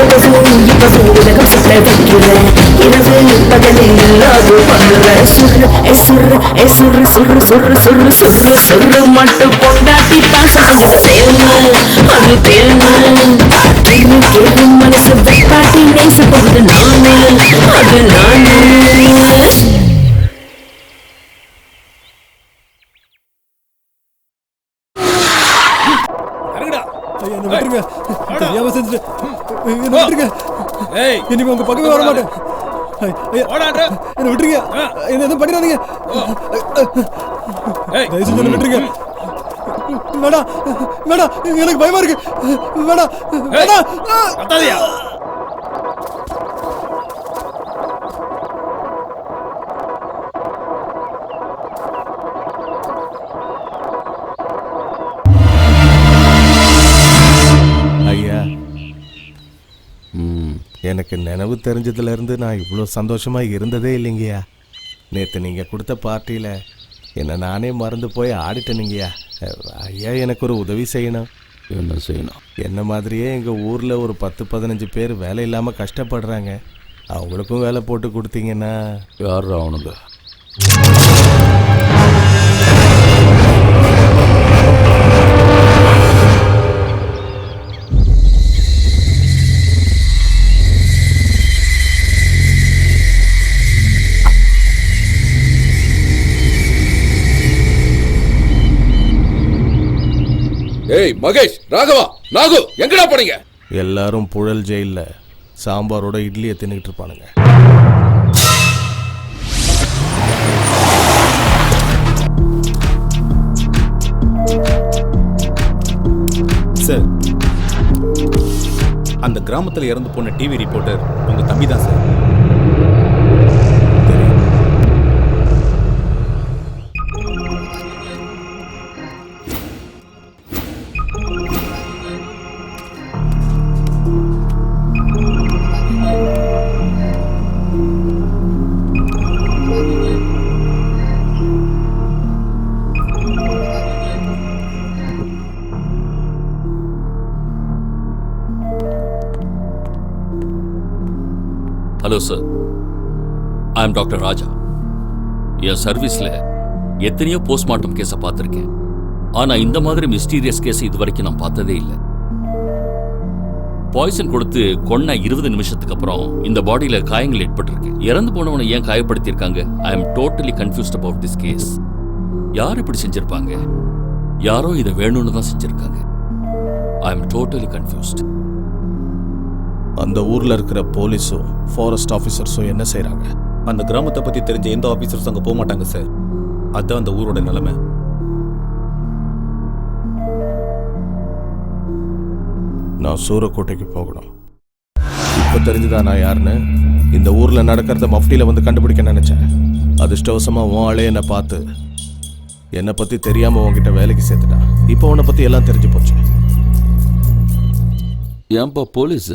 S14: எப்பவும் இப்பவும் உலகம் சுத்த வைக்கிறேன். இரவு பகலில் அது பண்ணுறேன். சுரு சுரு சுரு சுரு சுரு சுரு சுரு சுரு மட்டும் கொண்டாட்டி பாசம் தேவை அது தேவை. கேள்வி மனசு வெப்பாட்டி நேச போகுது நானே அது நானே.
S6: இனிமே உங்க பக்கமே வர மாட்டேன். என்ன விட்டுருங்க, என்ன எதுவும் பண்ணிடாதீங்க. தயவு செஞ்சு விட்டுருங்க. வேணாம் வேணாம், எனக்கு பயமா இருக்கு. வேணாம் வேணாம்.
S13: ஐயா, எனக்கு நினைவு தெரிஞ்சதுலேருந்து நான் இவ்வளோ சந்தோஷமாக இருந்ததே இல்லைங்கய்யா. நேற்று நீங்கள் கொடுத்த பார்ட்டியில் என்னை நானே மறந்து போய் ஆடிட்டேனுங்கய்யா. ஐயா, எனக்கு ஒரு உதவி செய்யணும்.
S1: என்ன செய்யணும்?
S13: என்ன மாதிரியே எங்கள் ஊரில் ஒரு 10-15 பேர் வேலை இல்லாமல் கஷ்டப்படுறாங்க. அவங்களுக்கும் வேலை போட்டு கொடுத்தீங்கன்னா.
S1: யார் அவனுங்க? ஏய் மகேஷ், ராகவா, நாகு, எங்கடா போனீங்க?
S13: எல்லாரும் புழல் ஜெயிலில் சாம்பாரோட இட்லியை தின்னுக்கிட்டு இருப்பானுங்க.
S15: சார், அந்த கிராமத்தில் இறந்து போன டிவி ரிப்போர்ட்டர் உங்க தம்பி தான் sir.
S8: Hello sir, I am doctor Raja. என் சர்வீஸில் எத்தனையோ போஸ்ட்மார்ட்டம் கேஸை பார்த்துருக்கேன். ஆனால் இந்த மாதிரி மிஸ்டீரியஸ் கேஸ் இது வரைக்கும் நான் பார்த்ததே இல்லை. பாய்சன் கொடுத்து கொன்ன 20 நிமிஷத்துக்கு அப்புறம் இந்த பாடியில் காயங்கள் ஏற்பட்டிருக்கு. இறந்து போனவனை ஏன் காயப்படுத்தியிருக்காங்க? I am totally confused about this case. யார் இப்படி செஞ்சிருப்பாங்க? யாரோ இதை வேணும்னு தான் செஞ்சிருக்காங்க. I am totally confused.
S13: அந்த ஊரில் இருக்கிற போலீஸும் ஃபாரஸ்ட் ஆஃபீஸர்ஸும் என்ன செய்கிறாங்க?
S15: அந்த கிராமத்தை பற்றி தெரிஞ்ச எந்த ஆஃபீஸர்ஸும் அங்கே போக மாட்டாங்க சார். அதுதான் அந்த ஊரோட நிலைமை.
S13: நான் சூரக்கோட்டைக்கு போகணும். இப்போ தெரிஞ்சுதா நான் யாருன்னு? இந்த ஊரில் நடக்கிறத மஃப்டியில் வந்து கண்டுபிடிக்க நினச்சேன். அதிர்ஷ்டவசமாக உன் ஆளே என்னை பார்த்து என்னை பற்றி தெரியாமல் உன்கிட்ட வேலைக்கு சேர்த்துட்டான். இப்போ உன்னை பற்றி எல்லாம் தெரிஞ்சு போச்சு.
S1: ஏன்பா போலீஸ்,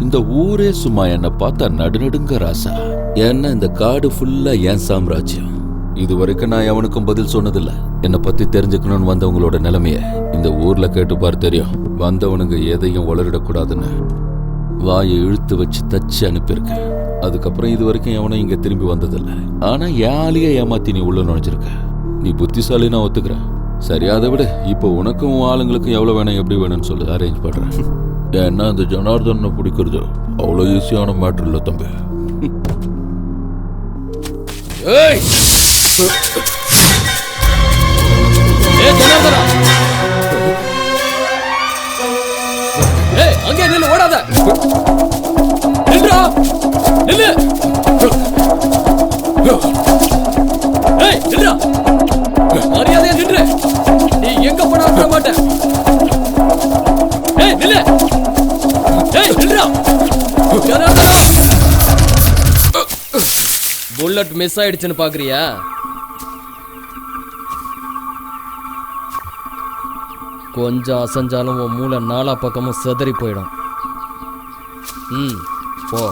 S1: இந்த ஊரே சும்மா என்ன பார்த்தா நடுநடுங்க ராசா. ஏன்னா இந்த காடு ஃபுல்லா என் சாம்ராஜ்யம். இது வரைக்கும் நான் எவனுக்கும் பதில் சொன்னதில்ல. என்னை பத்தி தெரிஞ்சுக்கணும்னு வந்தவங்களோட நிலைமைய இந்த ஊர்ல கேட்டுப்பாரு தெரியும். வந்தவனுங்க எதையும் வளரிடக்கூடாதுன்னு வாயை இழுத்து வச்சு தச்சு அனுப்பியிருக்கேன். அதுக்கப்புறம் இது வரைக்கும் எவனும் இங்க திரும்பி வந்ததில்ல. ஆனா யாழையே ஏமாத்தி நீ உள்ள நுழைஞ்சிருக்க. நீ புத்திசாலி, நான் ஒத்துக்கிறேன். சரி, அதை விட இப்போ உனக்கும் ஆளுங்களுக்கும் எவ்வளவு வேணும், எப்படி வேணும்னு சொல்லி அரேஞ்ச் பண்றேன். ஏன்னா இந்த ஜனார்தனை பிடிக்கிறது அவ்வளோ ஈஸியான மேட்டர் இல்லை தம்பி.
S2: ஏய் ஜனார்தனா, ஏய் அங்கே நில்லு, ஓடாத. நில்றா, நில்லு. ஏய் நில்றா, மரியாதையா நின்று. நீ எங்க போனாலும் விட மாட்டேன். ஏய் நில்லு. ஏய் நில்றா. ஜனார்தனா, புல்லட் மிஸ் ஆயிடுச்சுன்னு பாக்குறியா? கொஞ்சம் அசைஞ்சாலும் உன் மூளை நாலா பக்கமும் சிதறி போயிடும். போ.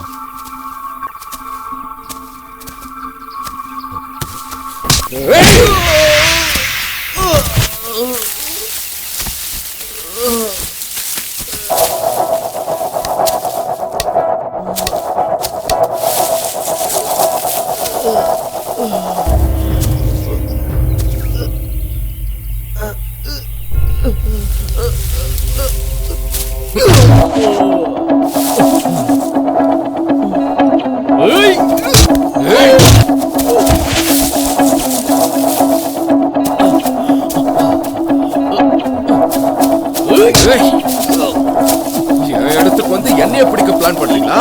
S1: இடத்துக்கு வந்து என்னைய பிடிக்க பிளான் பண்ணீங்களா?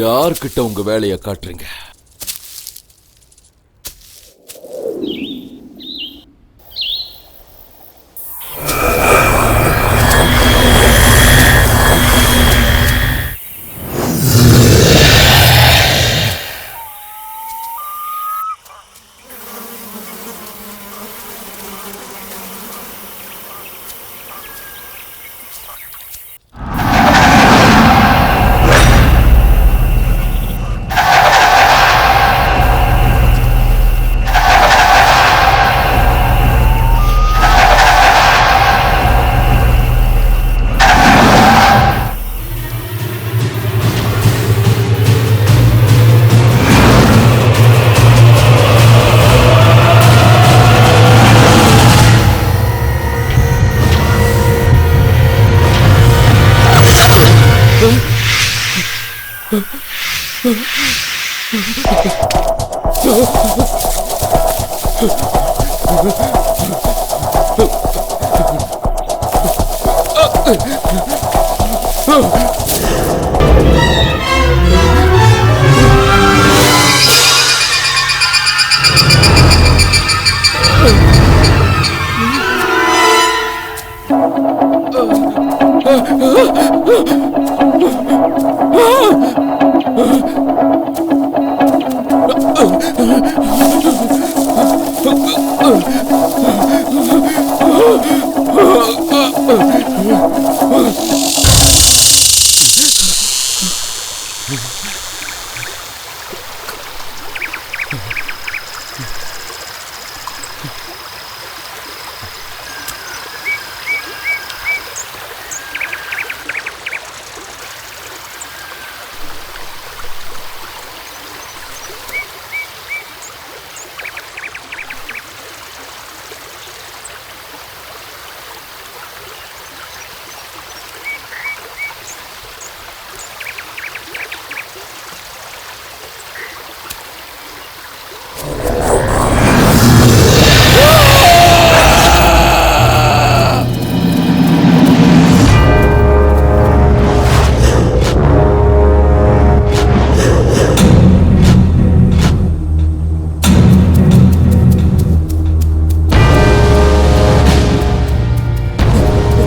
S1: யார்கிட்ட உங்க வேலையை காட்டுறீங்க?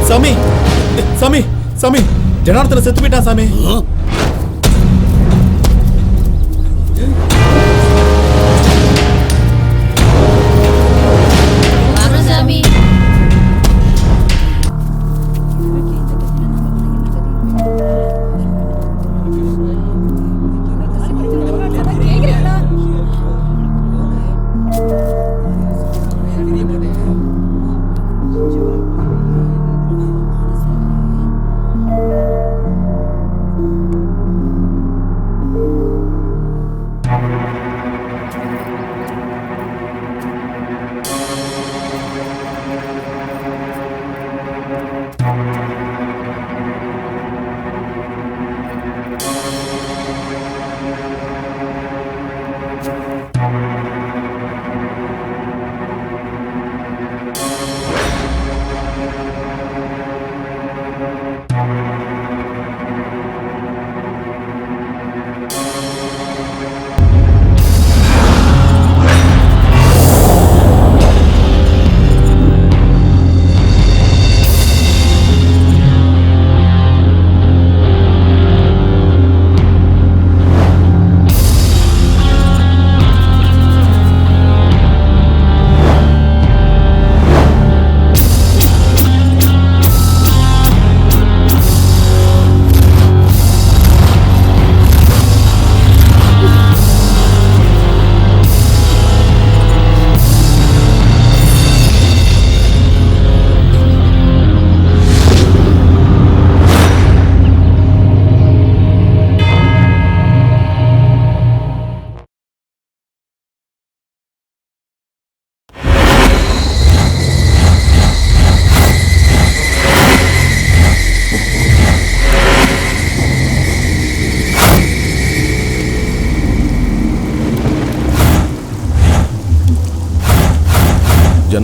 S15: சாமி சாமி சாமி ஜனார்தன செத்து போயிட்டான் சாமி.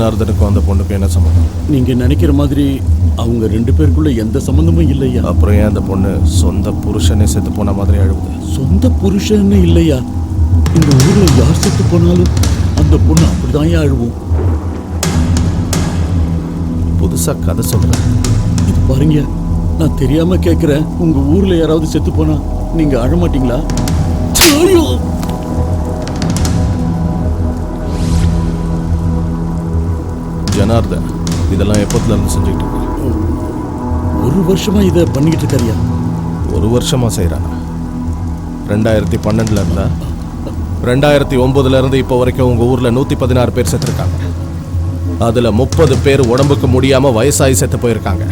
S13: ஜனார்தனுக்கும் அந்த பொண்ணுக்கும் என்ன சம்மந்தம்?
S8: நீங்க நினைக்கிற மாதிரி அவங்க 2 பேருக்குள்ள எந்த சம்பந்தமும் இல்லையா.
S13: அப்புறம் ஏன் அந்த பொண்ணு சொந்த புருஷனே செத்து போன மாதிரி அழுவுது?
S8: சொந்த புருஷன்னு இல்லையா, இந்த ஊர்ல யார் செத்து போனாலும் அந்த பொண்ணு அப்படிதான் அழுவும்.
S13: புதுசா கதை சொல்றேன்.
S8: இது பாருங்க, நான் தெரியாம கேக்குறேன், உங்க ஊர்ல யாராவது செத்து போனா நீங்க அழ மாட்டீங்களா? ஐயோ!
S13: ஜனார்தன் இதெல்லாம் எப்போதுல இருந்து செஞ்சுட்டு இருக்க?
S8: 1 வருஷமா இதை பண்ணிக்கிட்டு இருக்காரியா?
S13: 1 வருஷமா செய்யறானா? 2012 இருந்தா 2009 இருந்து இப்போ வரைக்கும் உங்க ஊர்ல 116 பேர் செத்துருக்காங்க. அதுல 30 பேர் உடம்புக்கு முடியாம வயசாகி செத்து போயிருக்காங்க.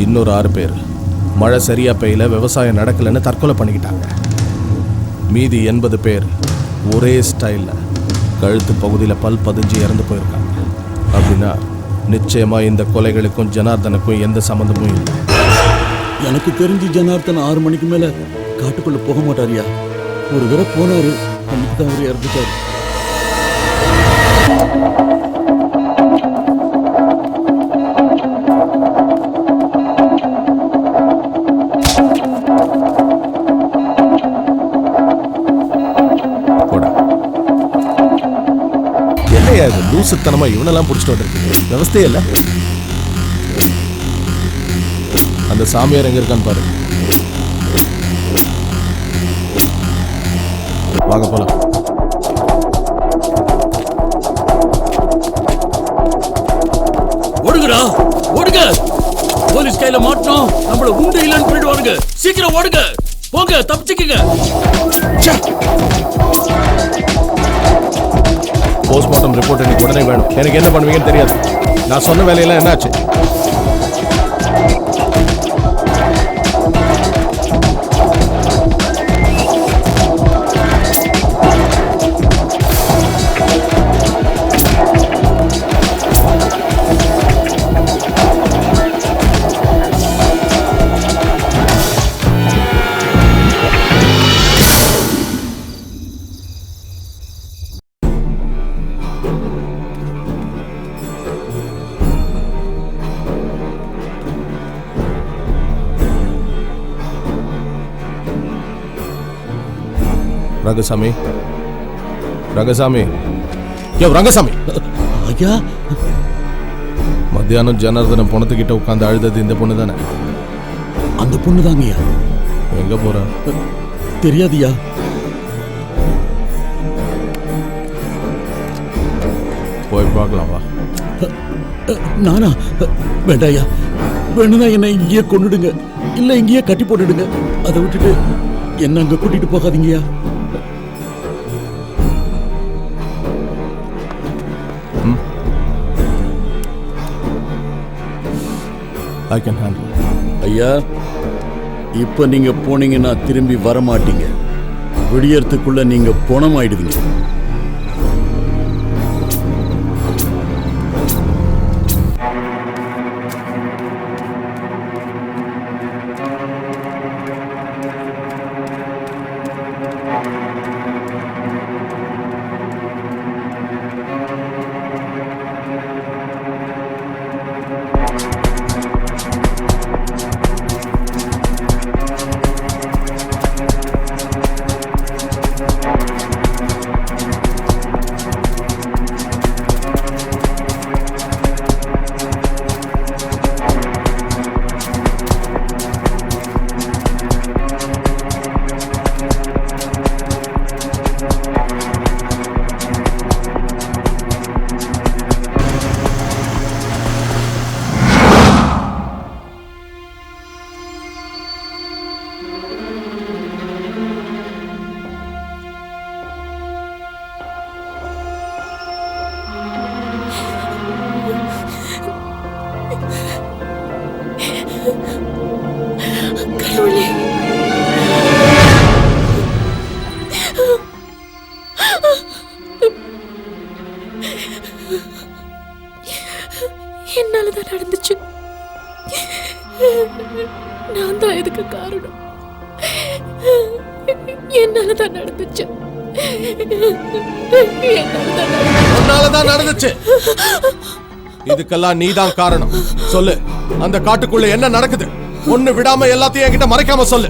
S13: இன்னொரு 6 பேர் மழை சரியா பெய்யல, விவசாயம் நடக்கலன்னு தற்கொலை பண்ணிக்கிட்டாங்க. மீதி 80 பேர் ஒரே ஸ்டைல்ல கழுத்து பகுதியில் பல் பதிஞ்சு இறந்து போயிருக்காங்க. அப்படின்னா நிச்சயமா இந்த கொலைகளுக்கும் ஜனார்தனுக்கும் எந்த சம்மந்தமும் இல்லை.
S8: எனக்கு தெரிஞ்சு ஜனார்தன் 6 மணிக்கு மேல காட்டுக்குள்ள போக மாட்டாரியா. ஒரு தடவை போனாரு, அன்னைக்கு தான் அவர் இறந்துட்டாரு.
S13: லூசுத்தனமா இவனெல்லாம் பிடிச்சிட்டு வந்துருக்கு. விவஸ்தையே இல்லை. அந்த சாமியார் எங்க இருக்கான்னு பாரு. வாங்க போலாம்.
S8: ஓடுங்கடா, ஓடுங்க. போலீஸ் கையில மாட்டோம், நம்மள உண்டு இல்லைன்னு போயிடுவாருங்க. சீக்கிரம் ஓடுங்க, போங்க, தப்பிச்சுக்கங்க.
S13: போஸ்ட்மார்ட்டம் ரிப்போர்ட் எனக்கு உடனே வேணும். எனக்கு என்ன பண்ணுவீங்கன்னு தெரியாது. நான் சொன்ன வேலையெல்லாம் என்னாச்சு? ரங்கசாமி, ரங்கசாமி, யோ ரங்கசாமி.
S8: ஐயா,
S13: மத்தியானம் ஜனார்தனம் பொணத்துக்கிட்ட உட்காந்து அழுதது இந்த பொண்ணு தானே?
S8: அந்த பொண்ணு தாங்கய்யா.
S13: எங்க போற?
S8: தெரியாதியா.
S13: போய் பார்க்கலாம் வா.
S8: நானா? வேண்டாயா, வேணும்னா என்னை இங்கேயே கொண்டுடுங்க, இல்ல இங்கேயே கட்டி போட்டுடுங்க. அதை விட்டுட்டு என்ன அங்க கூட்டிட்டு போகாதீங்கயா.
S13: I can handle.
S8: ஐயா, இப்ப நீங்க போனீங்கன்னா திரும்பி வர மாட்டீங்க. விடியறதுக்குள்ள நீங்க பணமாயிடுவீங்க.
S7: என்னாலதான் நடந்துச்சு. நான் தான் இதுக்கு காரணம். என்னாலதான் நடந்துச்சு.
S13: உன்னாலதான் நடந்துச்சு. இதுக்கெல்லாம் நீதான் காரணம். சொல்லு, அந்த காட்டுக்குள்ள என்ன நடக்குது? ஒண்ணு விடாம எல்லாத்தையும் என்கிட்ட மறைக்காம சொல்லு.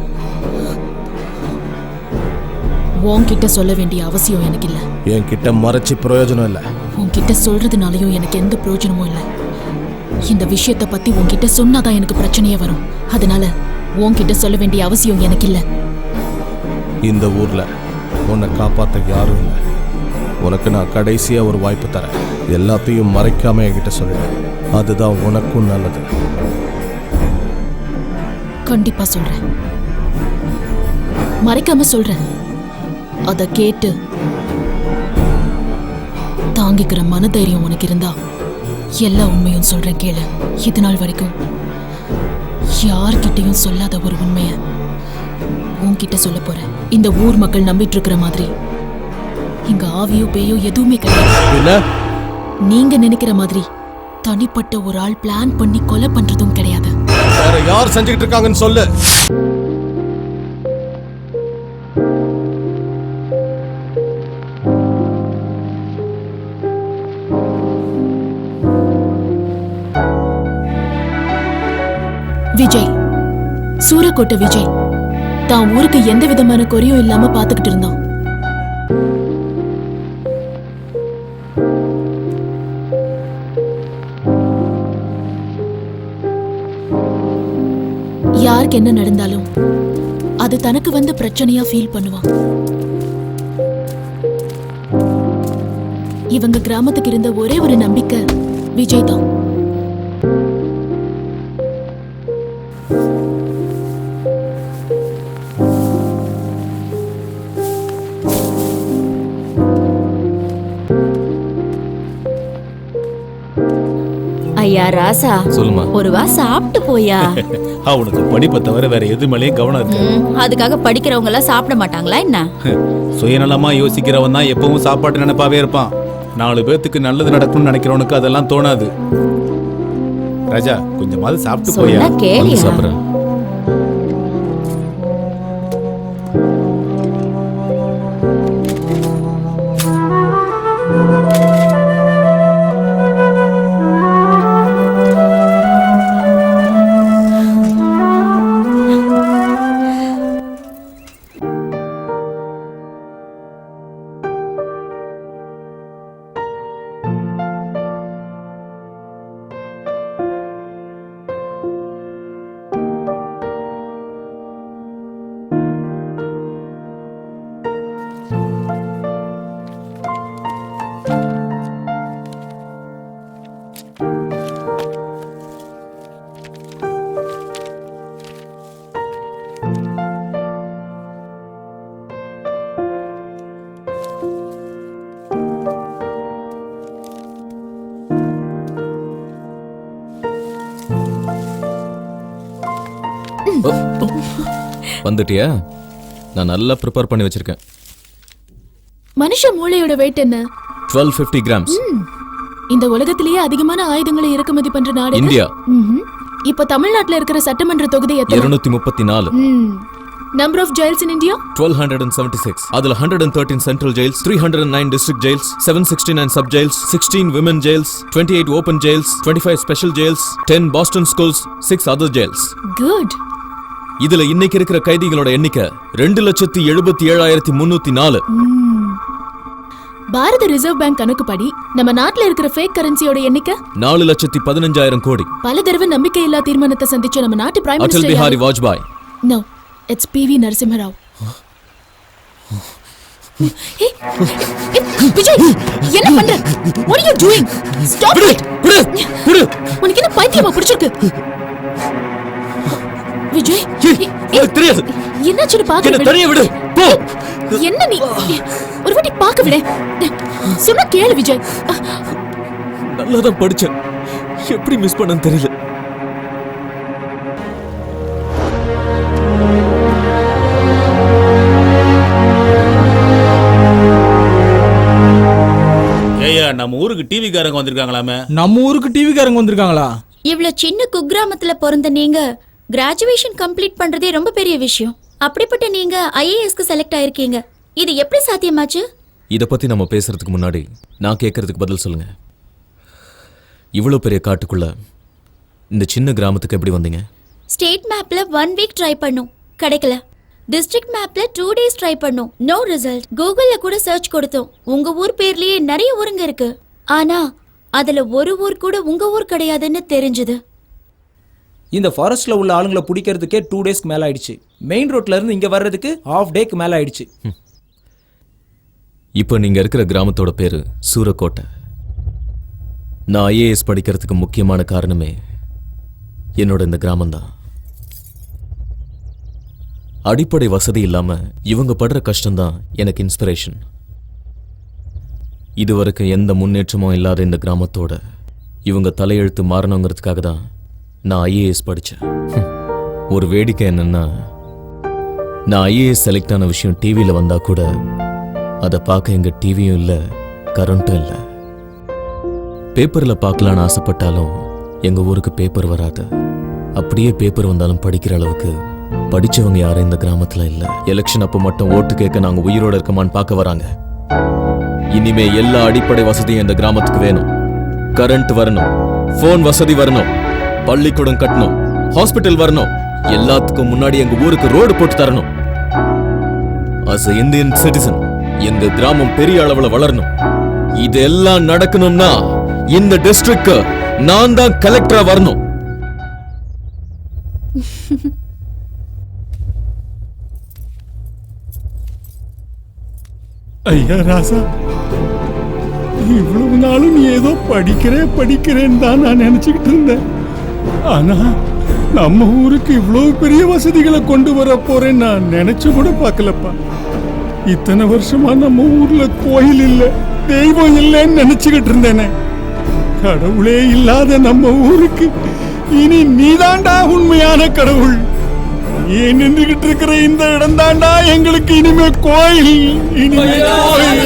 S7: உன்கிட்ட சொல்ல வேண்டிய அவசியம் எனக்கு இல்ல.
S13: என்கிட்ட மறைச்சு பிரயோஜனம் இல்ல.
S7: உன்கிட்ட சொல்றதுனாலயும் எனக்கு எந்த பிரயோஜனமும் இல்ல. இந்த விஷயத்தை பத்தி உன்கிட்ட சொன்னாதான் எனக்கு பிரச்சனையே வரும். அதனால உன்கிட்ட சொல்ல வேண்டிய அவசியம் எனக்கு இல்ல.
S13: இந்த ஊர்ல உன்னை காப்பாத்த யாரும் இல்லை. உனக்கு நான் கடைசியா ஒரு வாய்ப்பு தரேன். எல்லாத்தையும் மறைக்காம என்கிட்ட சொல்லிடு. அதுதான் உனக்கும் நல்லது.
S7: கண்டிப்பா சொல்றேன், மறைக்காம சொல்றேன். அத கேட்டு தாங்கிக்கிற மனதைரியம் உனக்கு இருந்தா எல்லா உண்மையும் சொல்றேன் கேளு. இது நாள் வரைக்கும் யார்கிட்டையும் சொல்லாத ஒரு உண்மைய உன்கிட்ட சொல்ல போறேன். இந்த ஊர் மக்கள் நம்பிட்டு இருக்கிற மாதிரி இங்க ஆவியோ பேயோ எதுவுமே கிடையாது. நீங்க நினைக்கிற மாதிரி தனிப்பட்ட ஒரு ஆள் பிளான் பண்ணி கொலை பண்றதும் கிடையாது.
S13: வேற யார் செஞ்சுக்கிட்டு இருக்காங்கன்னு சொல்லு.
S7: விஜய், சூரக்கோட்டை விஜய் தான் ஊருக்கு எந்த விதமான குறையும் இல்லாம பாத்துக்கிட்டு இருந்தான். யாருக்கு என்ன நடந்தாலும் அது தனக்கு வந்து பிரச்சனையா ஃபீல் பண்ணுவான். இவங்க கிராமத்துக்கு இருந்த ஒரே ஒரு நம்பிக்கை விஜய் தான்.
S4: ஐயா ராசா,
S15: சொல்லுமா.
S4: ஒரு வா சாப்பிட்டு போயா.
S15: அவனுக்கு படிப்பை தவிர வேற எது மேலேயும் கவனம் இருக்கு.
S4: அதுக்காக படிக்கிறவங்க எல்லாம் சாப்பிட மாட்டாங்களா என்ன?
S15: சுயநலமா யோசிக்கிறவன் தான் எப்பவும் சாப்பாட்டு நினைப்பாவே இருப்பான். 4 பேத்துக்கு நல்லது நடக்கும்னு நினைக்கிறவனுக்கு அதெல்லாம் தோணாது. ராஜா, கொஞ்சமாவது சாப்பிட்டு போயா.
S4: கேளியா
S15: சாப்பிடுறேன்.
S2: வந்துட்டியா? நான் நல்லா ப்ரிப்பேர் பண்ணி வச்சிருக்கேன்.
S7: மனுஷ மூளையோட வெயிட் என்ன?
S2: 1250 grams.
S7: இந்த உலகத்திலேயே அதிகமான ஆயுதங்களை இறக்குமதி பண்ற நாடு
S2: இந்தியா.
S7: இப்ப தமிழ்நாட்டுல இருக்கிற சட்டமன்ற தொகுதி எத்தனை?
S2: 234.
S7: Number of jails in India?
S2: 1276. அதுல 113 central jails, 309 district jails, 769 sub jails, 16 women jails, 28 open jails, 25 special jails, 10 Boston schools, 6 other jails.
S7: Good.
S2: இதுல இன்னைக்கு இருக்கிற கைதிகளோட எண்ணிக்கை 2,77,304.
S7: பாரத ரிசர்வ் பேங்க் கணக்குப்படி நம்ம நாட்டுல இருக்கிற ஃபேக் கரன்சியோட எண்ணிக்கை
S2: 4,15,000 கோடி.
S7: பல தடவை நம்பிக்கையில்லா தீர்மானத்தை சந்திச்ச நம்ம நாட்டு prime
S2: Atal
S7: minister
S2: Bihari Vajpayee.
S7: No, it's PV Narasimha Rao. Hey, Vijay, என்ன பண்ற? What are you doing? Stop it. உனக்கு என்ன பைத்தியமா பிடிச்சிருக்கு? விஜய்,
S2: தெரியாது.
S7: என்னாச்சுன்னு பாக்க
S2: என்ன தனியா விடு. போ.
S7: என்ன நீ ஒரு வாட்டி பாக்க விடு. சொன்னா கேளு விஜய்.
S2: நல்லா தான் படிச்சேன். எப்படி மிஸ் பண்ணன்னு தெரியல.
S15: ஏய்யா, நம்ம ஊருக்கு டிவி காரங்க வந்திருக்காங்களாமே.
S6: நம்ம ஊருக்கு டிவி காரங்க வந்திருக்காங்களா?
S4: இவ்வளவு சின்ன குக்கிராமத்துல பிறந்த நீங்க கிராஜுவேஷன் கம்ப்ளீட் பண்றதே ரொம்ப பெரிய விஷயம். அப்படிப்பட்ட நீங்க ஐஏஎஸ்க்கு செலக்ட் ஆயிருக்கீங்க. இது எப்படி சாத்தியமாச்சு?
S16: இத பத்தி நம்ம பேசுறதுக்கு முன்னாடி நான் கேட்கறதுக்கு பதில் சொல்லுங்க. இவ்வளவு பெரிய காட்டுக்குள்ள இந்த சின்ன கிராமத்துக்கு எப்படி வந்தீங்க?
S4: ஸ்டேட் மேப்ல 1 வீக் ட்ரை பண்ணோம், கிடைக்கல. டிஸ்ட்ரிக்ட் மேப்ல 2 டேஸ் ட்ரை பண்ணோம், நோ ரிசல்ட். கூகுள்ல கூட சர்ச் கொடுத்தோம். உங்க ஊர் பேர்லயே நிறைய ஊருங்க இருக்கு, ஆனா அதுல ஒரு ஊர் கூட உங்க ஊர் கிடையாதுன்னு தெரிஞ்சது.
S5: இந்த ஃபாரஸ்ட்ல உள்ள ஆளுங்களை பிடிக்கிறதுக்கே 2 டேஸ்க்கு மேல ஆயிடுச்சு. மெயின் ரோட்ல இருந்து இங்க வர்றதுக்கு ½ டேக்கு மேல ஆயிடுச்சு.
S16: இப்போ நீங்க இருக்கிற கிராமத்தோட பேரு சூரக்கோட்டை. நான் IAS படிக்கிறதுக்கு முக்கியமான காரணமே என்னோட இந்த கிராமம்தான். அடிப்படை வசதி இல்லாம இவங்க படுற கஷ்டம்தான் எனக்கு இன்ஸ்பிரேஷன். இதுவரைக்கும் எந்த முன்னேற்றமும் இல்லாத இந்த கிராமத்தோட இவங்க தலையெழுத்து மாறணுங்கிறதுக்காக தான் நான் IAS படித்தேன். ஒரு வேடிக்கை என்னன்னா, நான் IAS செலக்ட் ஆன விஷயம் டிவியில் வந்தா கூட அதை பார்க்க எங்க டிவியும் இல்லை, கரண்ட்டும் இல்லை. பேப்பரில் பார்க்கலான்னு ஆசைப்பட்டாலும் எங்க ஊருக்கு பேப்பர் வராது. அப்படியே பேப்பர் வந்தாலும் படிக்கிற அளவுக்கு படிச்சவங்க யாரும் இந்த கிராமத்துல இல்ல. எலெக்ஷன் அப்போ மட்டும் ஓட்டு கேட்க நாங்க உயிரோட இருக்கமான்னு பார்க்க வராங்க. இனிமே எல்லா அடிப்படை வசதியும் இந்த கிராமத்துக்கு வேணும். கரண்ட் வரணும், போன் வசதி வரணும், பள்ளிக்கூடம் கட்டணும், ஹாஸ்பிட்டல் வரணும். எல்லாத்துக்கும் முன்னாடி எங்க ஊருக்கு ரோடு போட்டு தரணும். அஸ் எ இந்தியன் சிட்டிசன் எங்க கிராமம் பெரிய அளவுல வளரணும். இதெல்லாம் நடக்கணும்னா இந்த டிஸ்ட்ரிக்ட் நான் தான் கலெக்டரா வரணும்.
S9: ஐயா ராசா, இவ்வளவு நாளும் நீ ஏதோ படிக்கிறேன்னு தான் நான் நினைச்சுக்கிட்டு இருந்தேன். ஆனா நம்ம ஊருக்கு இவ்வளவு பெரிய வசதிகளை கொண்டு வர போறேன்னு நான் நினைச்சு கூட பார்க்கலப்பா. இத்தனை வருஷமா நம்ம ஊர்ல கோயில் இல்ல, தெய்வம் இல்லைன்னு நினைச்சுக்கிட்டு இருந்தேனே. கடவுளே இல்லாத நம்ம ஊருக்கு இனி நீதாண்டா உண்மையான கடவுள். ஏன் நின்றுகிட்டு இருக்கிற இந்த இடம் தாண்டா எங்களுக்கு இனிமே கோயில். இனிமே கோயில்.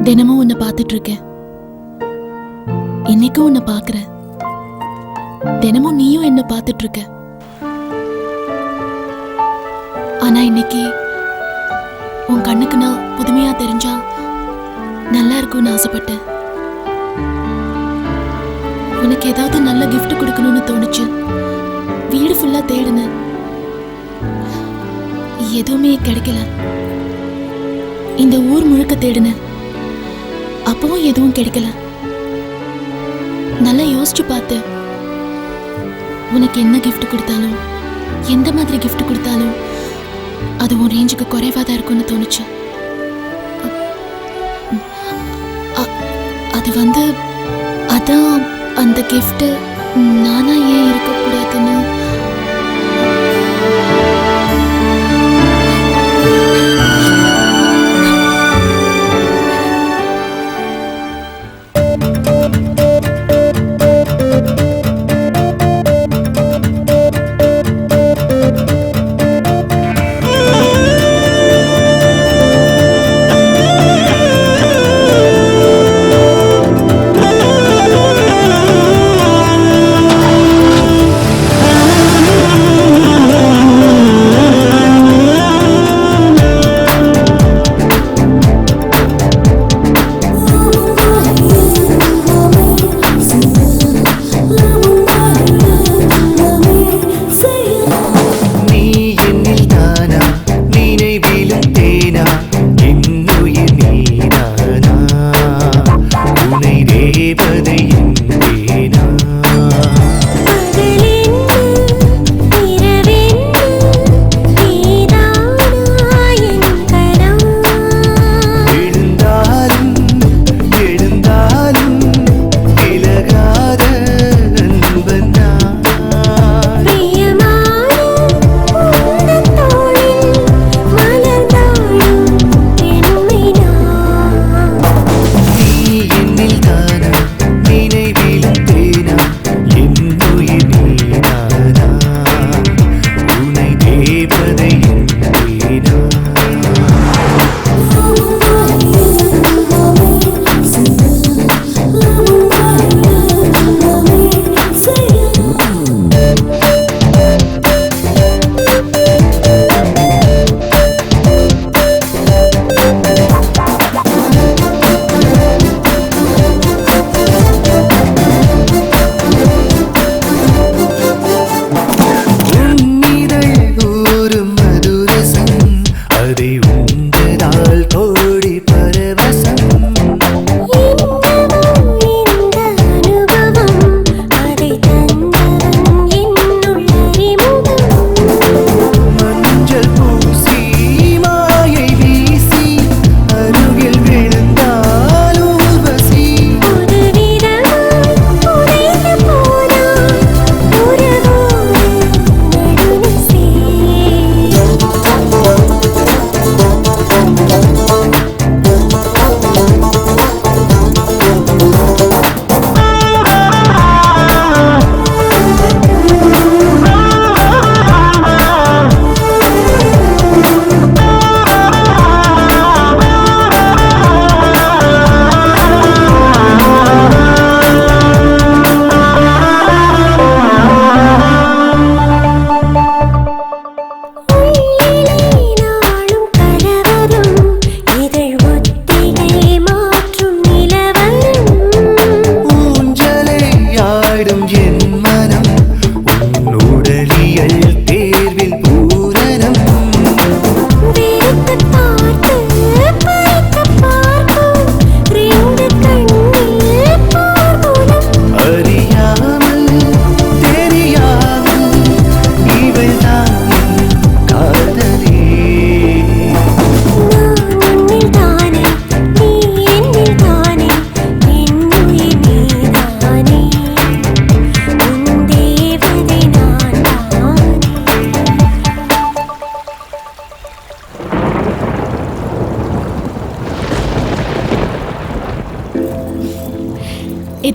S7: தினமும் உன்னை பார்த்துட்டு இருக்கேன், இன்னைக்கும் உன்னை பார்க்கிறேன். தினமும் நீயும் என்ன பார்த்துட்டு இருக்க. ஆனா இன்னைக்கு உன் கண்ணுக்கு நான் புதுமையா தெரிஞ்சா நல்லா இருக்கும்னு ஆசைப்பட்டேன். உனக்கு ஏதாவது நல்ல கிஃப்ட் கொடுக்கணும்னு தோணுச்சு. வீடு ஃபுல்லா தேடினேன், எதுவுமே கிடைக்கல. இந்த ஊர் முழுக்க தேடினேன், அப்பவும் எதுவும் கிடைக்கல. நல்லா யோசிச்சு பார்த்து உனக்கு என்ன கிஃப்ட் கொடுத்தாலும், எந்த மாதிரி கிஃப்ட் கொடுத்தாலும் அது உன் ரேஞ்சுக்கு குறைவா தான் இருக்கும்னு தோணுச்சு. அது அதான் அந்த கிஃப்ட் நானா ஏன் இருக்கக்கூடாதுன்னு.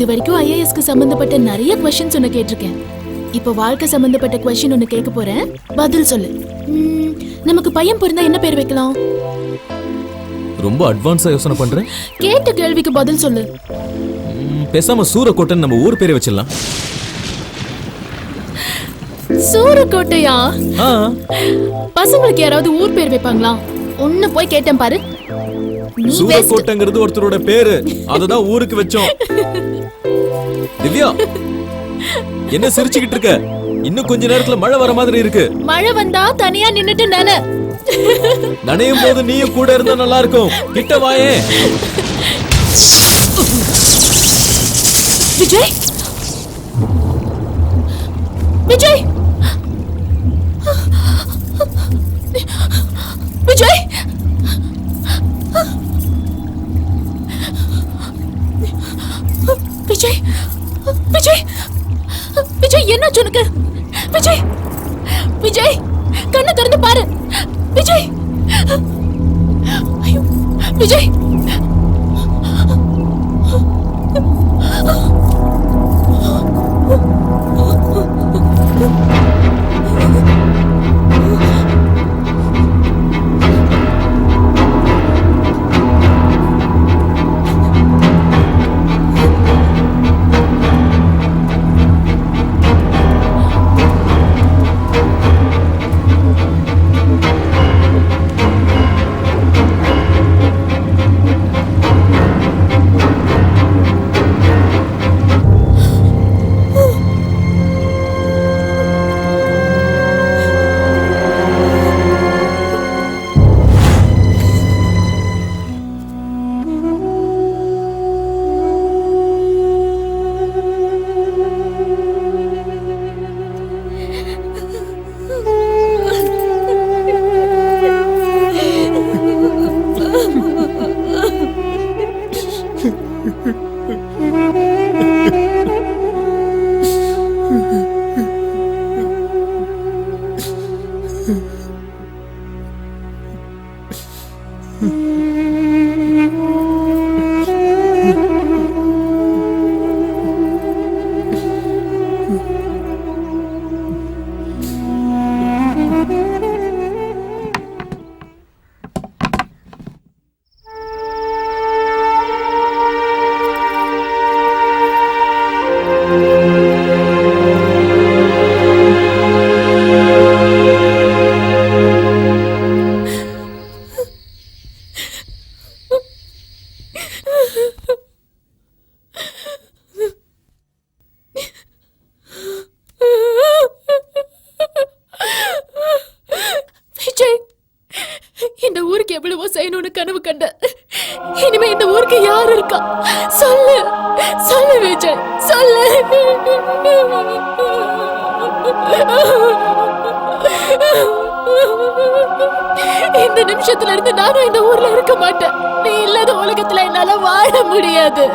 S7: இது வரைக்கும் ஐஏஎஸ்க்கு சம்பந்தப்பட்ட நிறைய क्वेश्चंस உன்னை கேட்டிருக்கேன். இப்போ வாழ்க்கை சம்பந்தப்பட்ட क्वेश्चन ஒன்னு கேட்க போறேன், பதில் சொல்லு. நமக்கு பையன் பிறந்தா என்ன பேர் வைக்கலாம்?
S16: ரொம்ப அட்வான்ஸா யோசனை பண்றேன்.
S7: கேட்ட கேள்விக்கு பதில் சொல்லு.
S16: பேசாம சூரக்கோட்டன் நம்ம ஊர் பேரை வச்சிடலாம்.
S7: சூரக்கோட்டையா? பசங்களுக்கு யாராவது ஊர் பேர் வைப்பாங்களா? ஒன்னு போய் கேட்டேன் பாரு.
S16: சூரக்கோட்டைங்கிறது ஒருத்தரோட பேரு, அததான் ஊருக்கு வச்சோம். திவ்யா, என்ன சிரிச்சுக்கிட்டு இருக்க? இன்னும் கொஞ்ச நேரத்துல மழை வர மாதிரி இருக்கு.
S7: மழை வந்தா தனியா நின்னுட்டு நானே
S16: நனையும் போது நீயும் கூட இருந்தா நல்லா இருக்கும். கிட்ட வாயே.
S7: விஜய், விஜய், விஜய், விஜய், விஜய், விஜய், என்ன உனக்கு? விஜய், விஜய், கண்ணை திறந்து பாரு. விஜய், ஐயோ, விஜய், எவ்வளவோ செய்யணும்னு கனவு கண்ட. இனிமே இந்த ஊருக்கு யார் இருக்கா? சொல்லு, சொல்லு விஜய், சொல்லு. இந்த நிமிஷத்துல இருந்து நானும் இந்த ஊர்ல இருக்க மாட்டேன். நீ இல்லாத உலகத்துல என்னால வாழ முடியாது,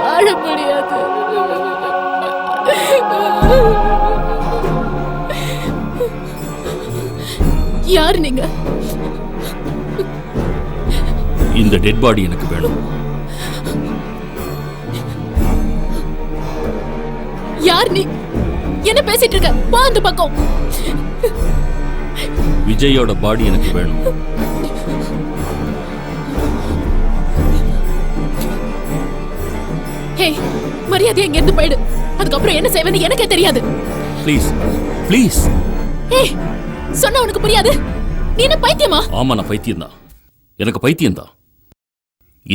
S7: வாழ முடியாது. யார் நீங்க?
S8: இந்த டெட் பாடி எனக்கு வேணும்.
S7: யார் நீ? என்ன பேசிட்டு இருக்க? போ அந்த பக்கம்.
S8: விஜயோட பாடி எனக்கு வேணும்.
S7: ஹே, மரியாதை எங்க இருந்து போயிடு. அதுக்கப்புறம் என்ன செய்வேன்னு எனக்கே தெரியாது.
S8: Please, please.
S7: ஹே, சொன்னா உனக்கு புரியாது. நீ என்ன பைத்தியமா?
S8: ஆமா, நான் பைத்தியம் தான். எனக்கு பைத்தியம் தான்.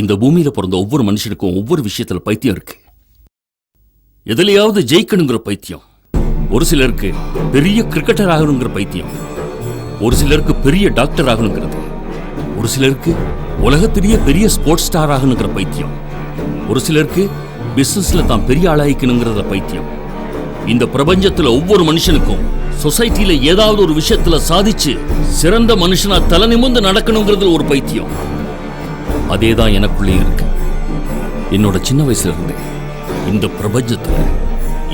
S8: இந்த பூமியில பிறந்த ஒவ்வொரு மனுஷனுக்கும் ஒவ்வொரு விஷயத்துல பைத்தியம் இருக்கு. எதுலையாவது ஜெயிக்கணுங்கிற பைத்தியம், ஒரு சிலருக்கு பெரிய கிரிக்கெட்டர் ஆகணுங்கிற பைத்தியம், ஒரு சிலருக்கு பெரிய டாக்டர் ஆகணுங்கிறது, ஒரு சிலருக்கு உலகத்திலேயே பெரிய ஸ்போர்ட்ஸ் ஸ்டார் ஆகணுங்கிற பைத்தியம், ஒரு சிலருக்கு பிசினஸ்ல தான் பெரிய ஆளாயிக்கணுங்கிறத பைத்தியம். இந்த பிரபஞ்சத்துல ஒவ்வொரு மனுஷனுக்கும் சொசைட்டில ஏதாவது ஒரு விஷயத்துல சாதிச்சு சிறந்த மனுஷனா தலை நிமிர்ந்து நடக்கணுங்கிறதுல ஒரு பைத்தியம். அதேதான் எனக்குள்ளே இருக்கு. என்னோட சின்ன வயசுல இருந்து இந்த பிரபஞ்சத்துல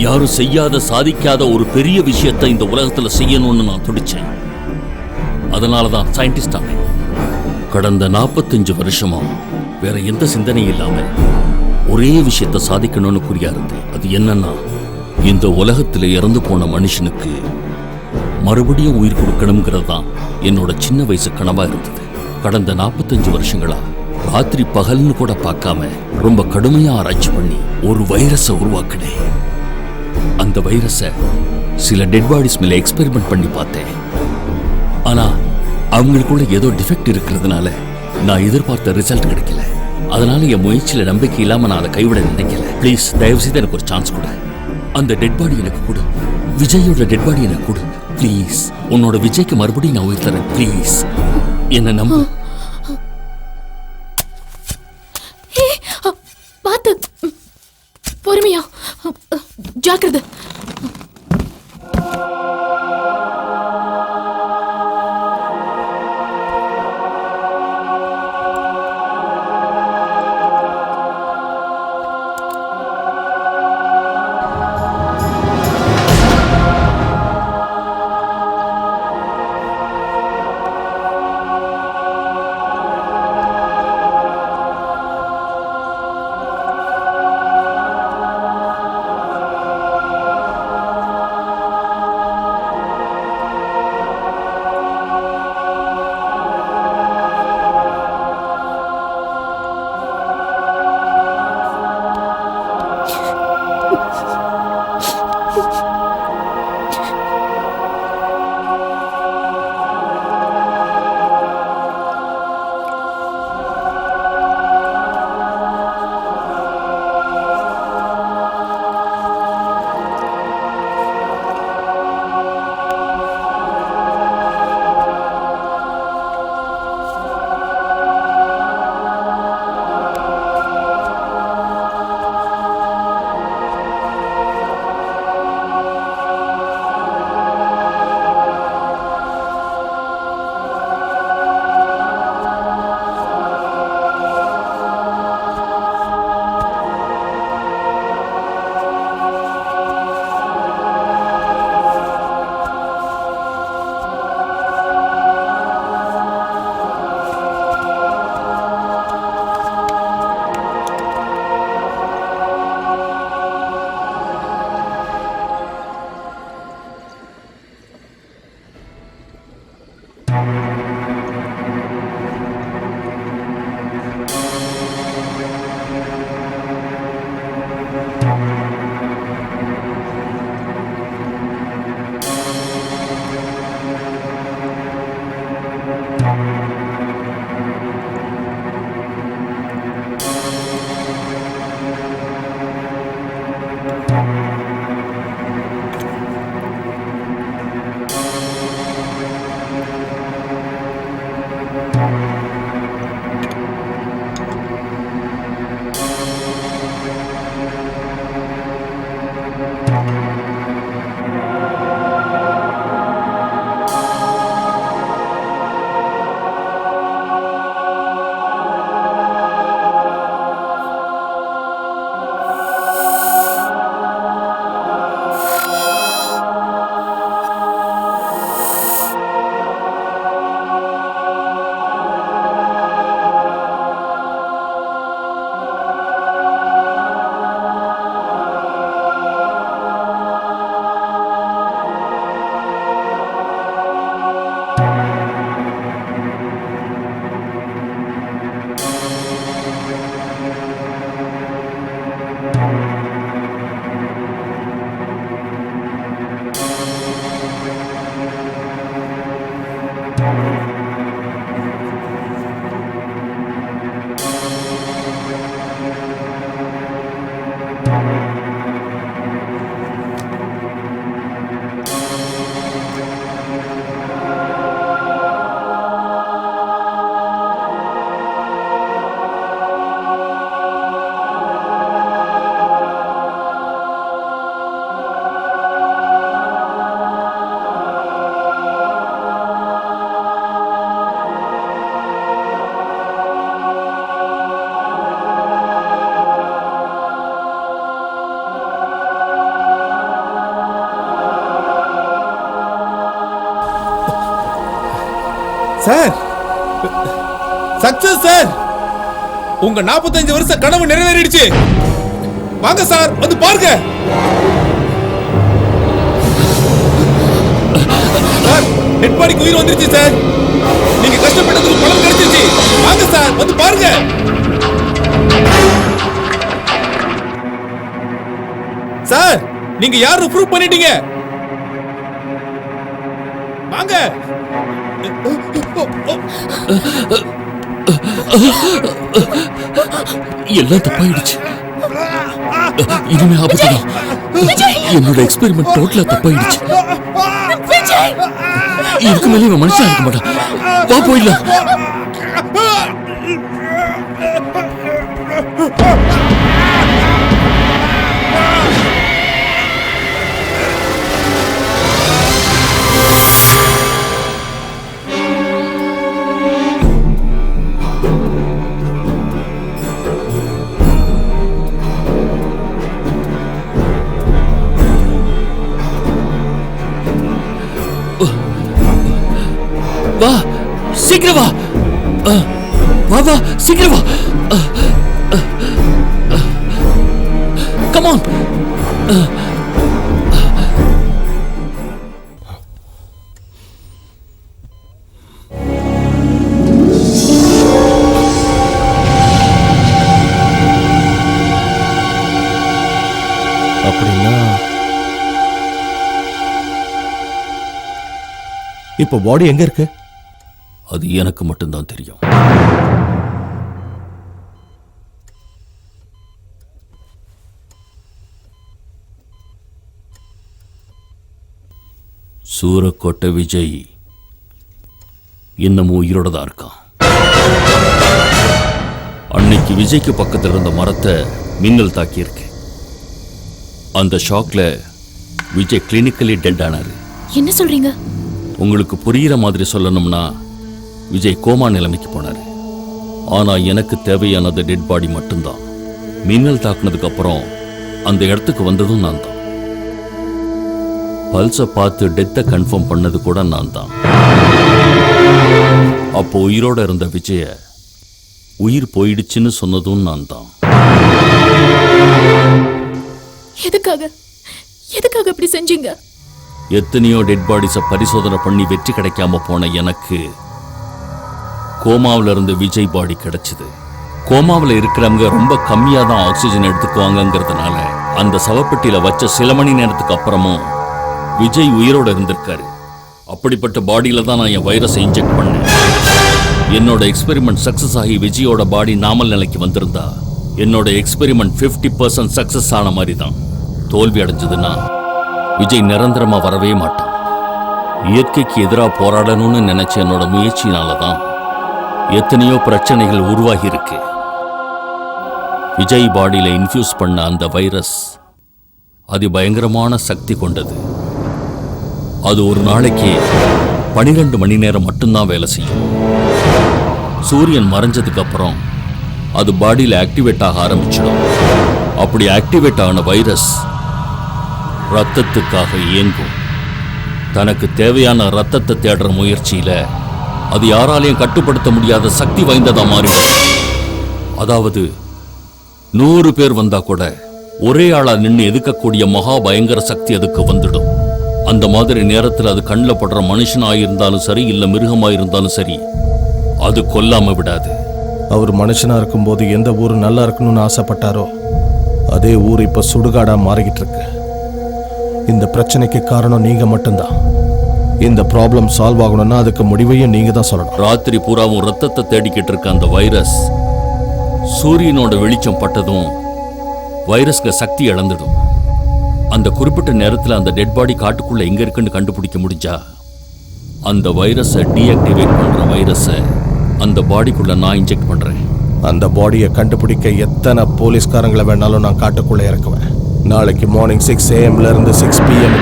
S8: யாரும் செய்யாத சாதிக்காத ஒரு பெரிய விஷயத்தை இந்த உலகத்துல செய்யணும்னு நான் துடிச்சேன். அதனாலதான் சயின்டிஸ்ட் ஆனேன். கடந்த 45 வருஷமா வேற எந்த சிந்தனையும் இல்லாம ஒரே விஷயத்தை சாதிக்கணும்னு குறியா இருந்தேன். அது என்னன்னா, இந்த உலகத்துல இறந்து போன மனுஷனுக்கு மறுபடியும் உயிர் கொடுக்கணுங்கிறது தான் என்னோட சின்ன வயசு கனவா இருந்தது. கடந்த 45 வருஷங்களா ராத்திரி பகல்னு கூட பார்க்காம ரொம்ப கடுமையா ஆராய்ச்சி பண்ணி ஒரு வைரஸை உருவாக்கினேன். அந்த வைரஸை சில டெட் பாடிஸ் மேல எக்ஸ்பெரிமெண்ட் பண்ணி பார்த்தேன். ஆனா அவங்களுக்குள்ள ஏதோ டிஃபெக்ட் இருக்கிறதுனால நான் எதிர்பார்த்த ரிசல்ட் கிடைக்கல. அதனால என் முயற்சியில நம்பிக்கை இல்லாம நான் அதை கைவிட நினைக்கல. ப்ளீஸ் தயவு செய்து எனக்கு ஒரு சான்ஸ் கொடு. அந்த டெட் பாடி எனக்கு கொடு. விஜயோட டெட் பாடி எனக்கு கொடு ப்ளீஸ். உன்னோட விஜய்க்கு மறுபடியும் நான் உயிர் தரேன் ப்ளீஸ். என்ன நம்பு.
S7: பார்த்து பொறுமையா, ஜாக்கிரதை.
S15: சார், சக்சஸ் சார், உங்க 45 வருஷ கனவு நிறைவேறிடுச்சு. வாங்க சார், வந்து பாருங்க. சார், டெட் பாடிக்கு உயிர் வந்துருச்சு சார். நீங்க கஷ்டப்பட்டதுக்கு பலன் கிடைச்சிருச்சு. வாங்க சார், வந்து பாருங்க. சார், நீங்க யாரு ப்ரூவ் பண்ணிட்டீங்க. வாங்க.
S8: எல்லாம் தப்பாயிடுச்சு. இனிமே ஆபத்துதான். என்னோட எக்ஸ்பெரிமெண்ட் டோட்டலா தப்பாயிடுச்சு. இதுக்கு மேலே இவன் மனுஷன் இருக்க மாட்டான். வா போயிடலாம். வா, சீக்கிரம் வா. வா வா, சீக்கிரம் வா. Come on.
S13: அப்படின்னா இப்போ பாடி எங்க இருக்கு?
S8: அது எனக்கு மட்டும்தான் தெரியும். சூரக்கோட்டை விஜய் இன்னமும் உயிரோட தான் இருக்கான். அன்னைக்கு விஜய்க்கு பக்கத்தில் இருந்த மரத்தை மின்னல் தாக்கியிருக்கு. அந்த ஷாக்ல விஜய் கிளினிக்கலி டெட் ஆனாரு.
S7: என்ன சொல்றீங்க?
S8: உங்களுக்கு புரியுற மாதிரி சொல்லணும்னா விஜய் கோமா நிலைமைக்கு போனாரு. ஆனா எனக்கு தேவையானது டெட் பாடி மட்டும்தான். மின்னல் தாக்குனதுக்கு அப்புறம் அந்த இடத்துக்கு வந்ததும் நான் தான். பல்ஸை பார்த்து டெத்தை கன்ஃபார்ம் பண்ணது கூட நான் தான். அப்போ உயிரோட இருந்த விஜய உயிர் போயிடுச்சுன்னு சொன்னதும் நான் தான்.
S7: எதுக்காக இப்படி செஞ்சீங்க?
S8: எத்தனையோ டெட் பாடிஸை பரிசோதனை பண்ணி வெற்றி கிடைக்காம போன எனக்கு கோமாவில் இருந்து விஜய் பாடி கிடைச்சது. கோமாவில் இருக்கிறவங்க ரொம்ப கம்மியாக தான் ஆக்சிஜன் எடுத்துக்குவாங்கங்கிறதுனால அந்த சவப்பெட்டியில் வச்ச சில மணி நேரத்துக்கு அப்புறமும் விஜய் உயிரோடு இருந்திருக்காரு. அப்படிப்பட்ட பாடியில தான் நான் என் வைரஸை இன்ஜெக்ட் பண்ணேன். என்னோட எக்ஸ்பெரிமெண்ட் சக்சஸ் ஆகி விஜயோட பாடி நாமல் நிலைக்கு வந்திருந்தா என்னோட எக்ஸ்பெரிமெண்ட் 50% சக்சஸ் ஆன மாதிரி தான். தோல்வி அடைஞ்சதுன்னா விஜய் நிரந்தரமா வரவே மாட்டான். இயற்கைக்கு எதிராக போராடணும்னு நினைச்ச என்னோட முயற்சியினால தான் எத்தனையோ பிரச்சனைகள் உருவாகி இருக்கு. விஜய் பாடியில இன்ஃபியூஸ் பண்ண அந்த வைரஸ் அதிபயங்கரமான சக்தி கொண்டது. அது ஒரு நாளைக்கு 12 மணி நேரம் மட்டும்தான் வேலை செய்யும். சூரியன் மறைஞ்சதுக்கு அப்புறம் அது பாடியில் ஆக்டிவேட் ஆக ஆரம்பிச்சிடும். அப்படி ஆக்டிவேட் ஆன வைரஸ் ரத்தத்துக்காக இயங்கும். தனக்கு தேவையான ரத்தத்தை தேடுற முயற்சியில அது யாராலையும் கட்டுப்படுத்த முடியாத சக்தி வாய்ந்ததா மாறிடும். அதாவது 100 பேர் வந்தா கூட ஒரே ஆளா நின்று எதுக்கக்கூடிய மகா பயங்கர சக்தி அதுக்கு வந்துடும். அந்த மாதிரி நேரத்தில் அது கண்ணில் படுற மனுஷனாயிருந்தாலும் சரி இல்ல மிருகமாயிருந்தாலும் சரி அது கொல்லாம விடாது.
S13: அவர் மனுஷனா இருக்கும்போது எந்த ஊர் நல்லா இருக்கணும்னு ஆசைப்பட்டாரோ அதே ஊர் இப்ப சுடுகாடா மாறிக்கிட்டு இருக்கு. இந்த பிரச்சனைக்கு காரணம் நீங்க மட்டும்தான். இந்த ப்ராப்ளம் சால்வ் ஆகணும்னா அதுக்கு முடிவையும் நீங்க தான் சொல்லணும்.
S8: ராத்திரி பூராவும் ரத்தத்தை தேடிக்கிட்டு இருக்க அந்த வைரஸ் சூரியனோட வெளிச்சம் பட்டதும் வைரஸ்க்கு சக்தி இழந்துடும். அந்த குறிப்பிட்ட நேரத்தில் அந்த டெட் பாடி காட்டுக்குள்ள எங்க இருக்குன்னு கண்டுபிடிக்க முடிஞ்சா அந்த வைரஸை டீஆக்டிவேட் பண்ற வைரஸை அந்த பாடிக்குள்ள நான் இன்ஜெக்ட் பண்றேன்.
S13: அந்த பாடியை கண்டுபிடிக்க எத்தனை போலீஸ்காரங்களை வேணாலும் நான் காட்டுக்குள்ள இறக்குவேன். நாளைக்கு மார்னிங் 6 AM இருந்து 6 PM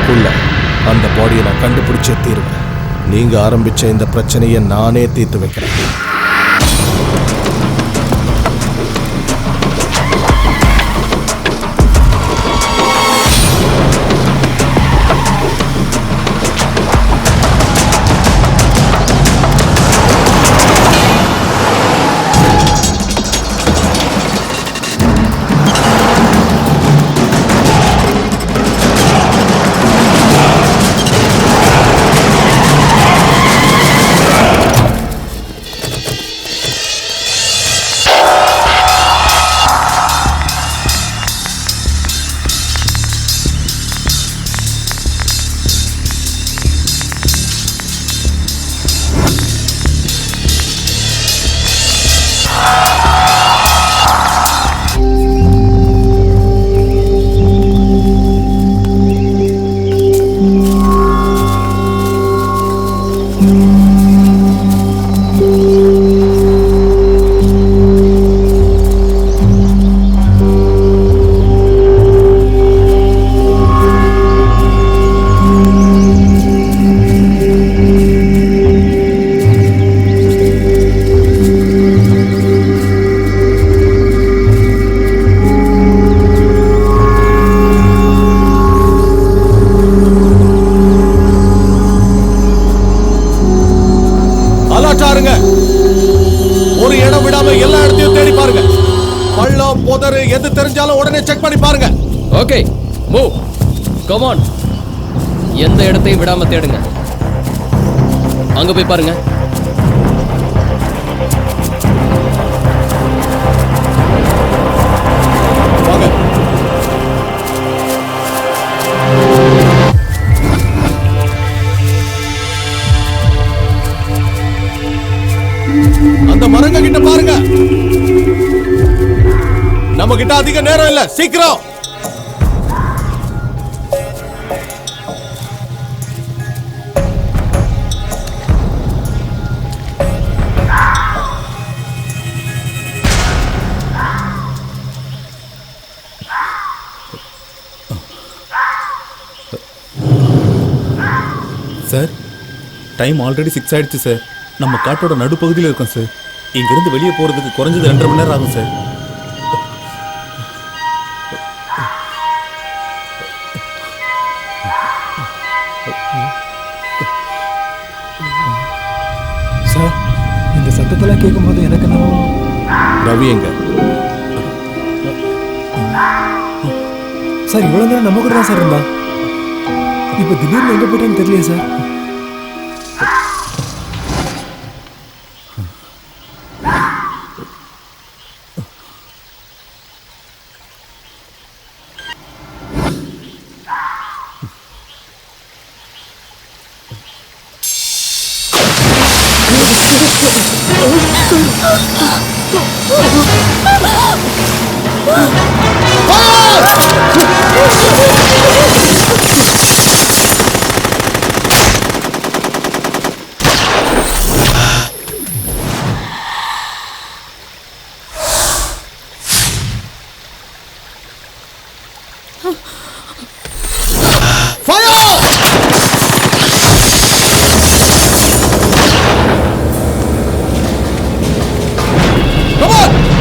S13: அந்த பாடியை நான் கண்டுபிடிச்சே தீருவேன். நீங்க ஆரம்பிச்ச இந்த பிரச்சனையை நானே தீர்த்து வைக்கிறேன். செக் பண்ணி பாருங்க.
S17: Okay, move. Come on. எந்த இடத்தையும் விடாம தேடுங்க. அங்க போய் பாருங்க.
S13: வாங்க. அந்த மரங்க கிட்ட பாருங்க. நம்ம கிட்ட அதிக நேரம் இல்ல, சீக்கிரம்.
S15: சார், டைம் ஆல்ரெடி 6 ஆயிடுச்சு சார். நம்ம காட்டோட நடுப்பகுதியில் இருக்கோம் சார். இங்கிருந்து வெளியே போறதுக்கு குறைஞ்சது 2.5 மணி நேரம் ஆகும் சார்.
S11: சார், இந்த சத்தத்தெல்லாம் கேட்கும்போது எனக்கு என்ன
S13: ரவி எங்க?
S11: சார் இவ்வளோ நேரம் நம்ம கூட தான் சார் இருந்தா. இப்போ திடீர்னு எங்கே போயிட்டான்னு தெரியலையே sir.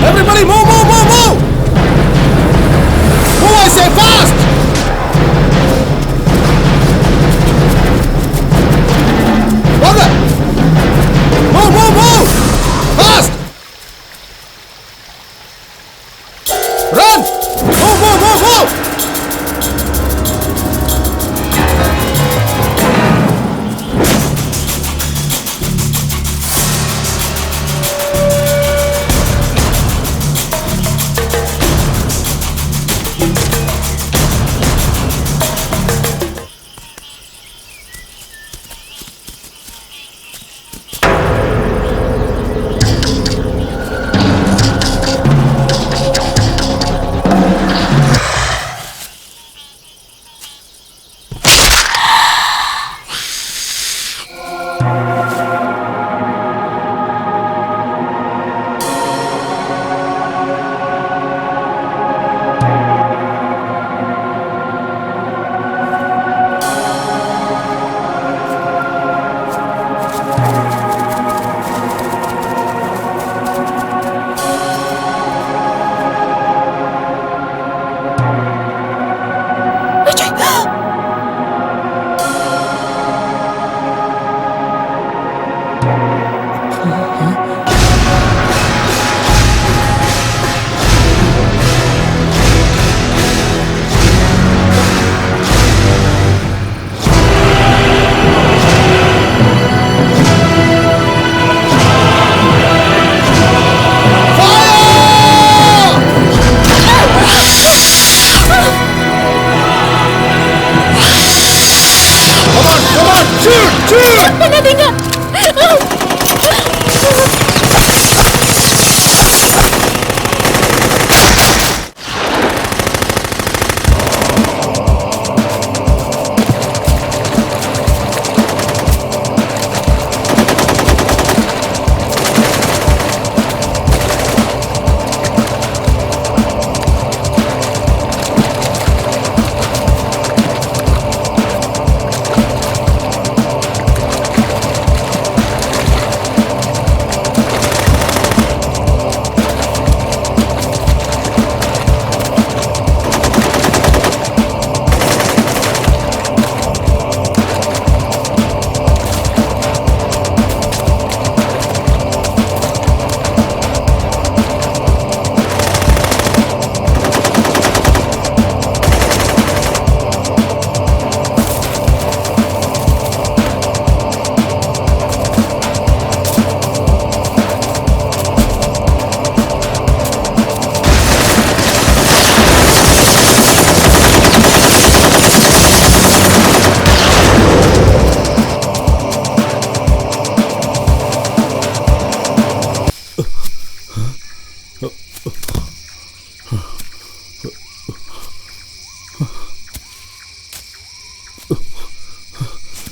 S13: Everybody move, move, move, move! Move, I say fast! Move, move, move! Fast! Run! Move, move, move, move!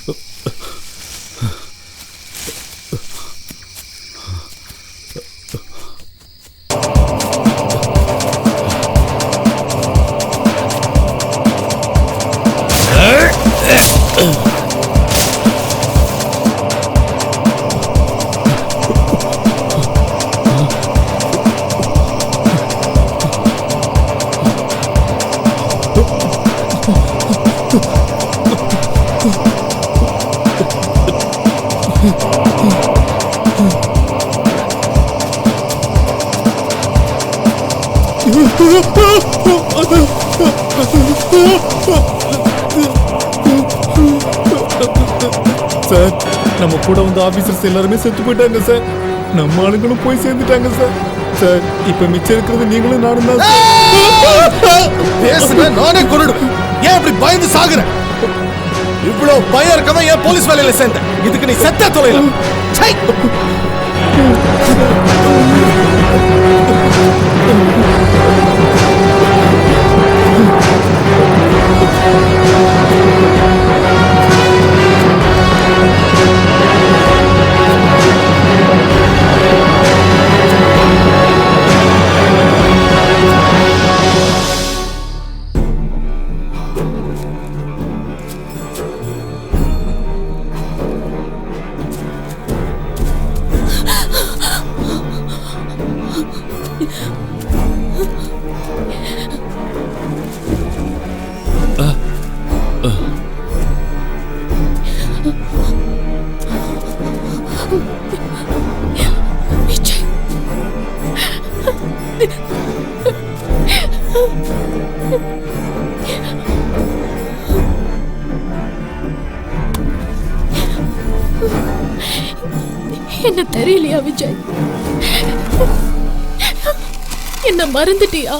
S6: Sir, நம்ம கூட வந்த ஆபீசர்ஸ் எல்லாருமே செத்து போயிட்டாங்க சார். நம்ம ஆளுங்களும் போய் சேர்ந்துட்டாங்க சார். சார், இப்ப மிச்சம் இருக்கிறது நீங்களும் நானும் தான்.
S13: பேசுறேன், நானே கொன்னுடு. ஏன் அப்படி பயந்து சாகுற? இவ்வளவு பயம் இருக்கவன் ஏன் போலீஸ் வேலையில சேர்ந்த? இதுக்கு நீ செத்த தொலைல.
S7: என்ன தெரியலையா விஜய்? என்ன மறந்துட்டியா?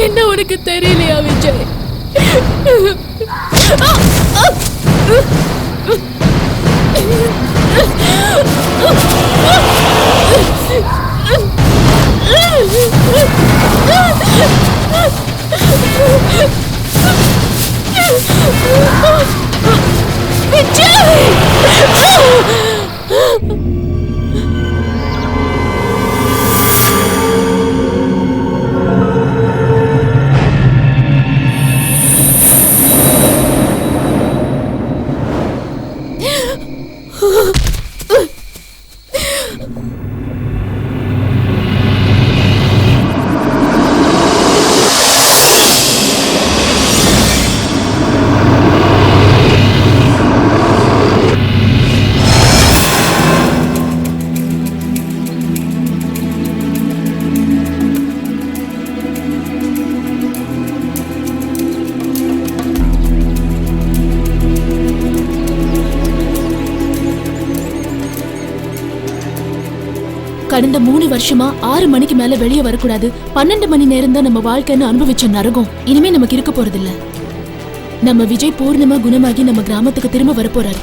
S10: என்ன உனக்கு தெரியலையா விஜய்? கடந்த 3 வருஷமா 6 மணிக்கு மேல வெளியே வரக்கூடாது, 12 மணி நேரம் தான் நம்ம வாழ்க்கைன்னு அனுபவிச்ச நரகம் இனிமே நமக்கு இருக்க போறது இல்ல. நம்ம விஜய் பூர்ணமா குணமாகி நம்ம கிராமத்துக்கு திரும்ப வரப்போறாரு.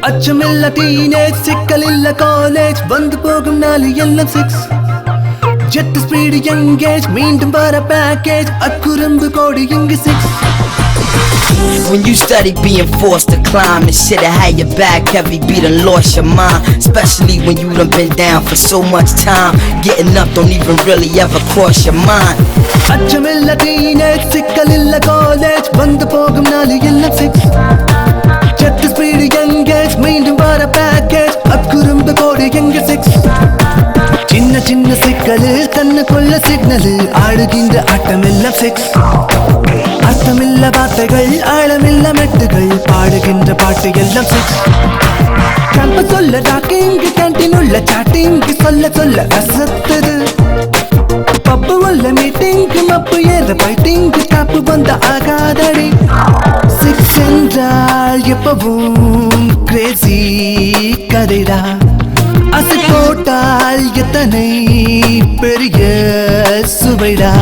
S18: அச்சமில்ல டீனேஜ், சிக்கலில்ல காலேஜ், வந்து போகும் நாலு எல்லாம் 6. ஜெட் ஸ்பீடு எங்கேஜ், மீண்டும் வர பேக்கேஜ், அக்குறும்பு கோடு இங்கு 6.
S19: When you study being forced to climb, and shit that had your back heavy, be done lost your mind. Especially when you done been down for so much time. Getting up don't even really ever cross your mind.
S18: அச்சமில்ல teenage, சிக்கலில்ல college, வந்து போகும் நாலு எல்லாம் 6. Jet speed engage, மீண்டும் வர package, அக்குறும்பு கோடு இங்கு 6. சின்ன சின்ன சிக்கலு கண்ணுக்குள்ள சிக்னலு, ஆடுகின்ற ஆட்டமெல்லாம் 6. அர்த்தமில்ல வார்த்தைகள், ஆழமில்ல மெட்டுகள், பாடுகின்ற பாட்டு எல்லாம் 6. கேம்பஸ் சொல்ல ராக்கிங், கேண்டீன் உள்ள சாட்டிங், சொல்ல சொல்ல அசத்துது. பப்பு உள்ள மீட்டிங், மப்பு ஏற ஃபைட்டிங், காப்பு வந்த ஆகாதடி. 6 என்றால் எப்பவும் கிரேசி கதைடா. அசை போட்டால் எத்தனை பெரிய சுவைடா.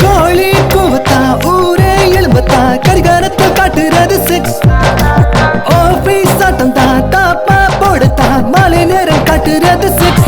S18: கோழி கூவத்தா, ஊரே எழுபத்தா, கரிகாரத்தை காட்டுறது 6. ஆபீஸ் ஆட்டம் தான், தாப்பா போடத்தா, மாலை நேரம் காட்டுறது 6.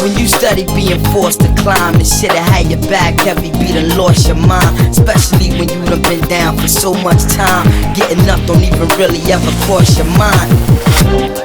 S19: When you study being forced to climb, and should've had your back heavy, be done lost your mind. Especially when you done been down for so much time. Getting up don't even really ever cross your mind.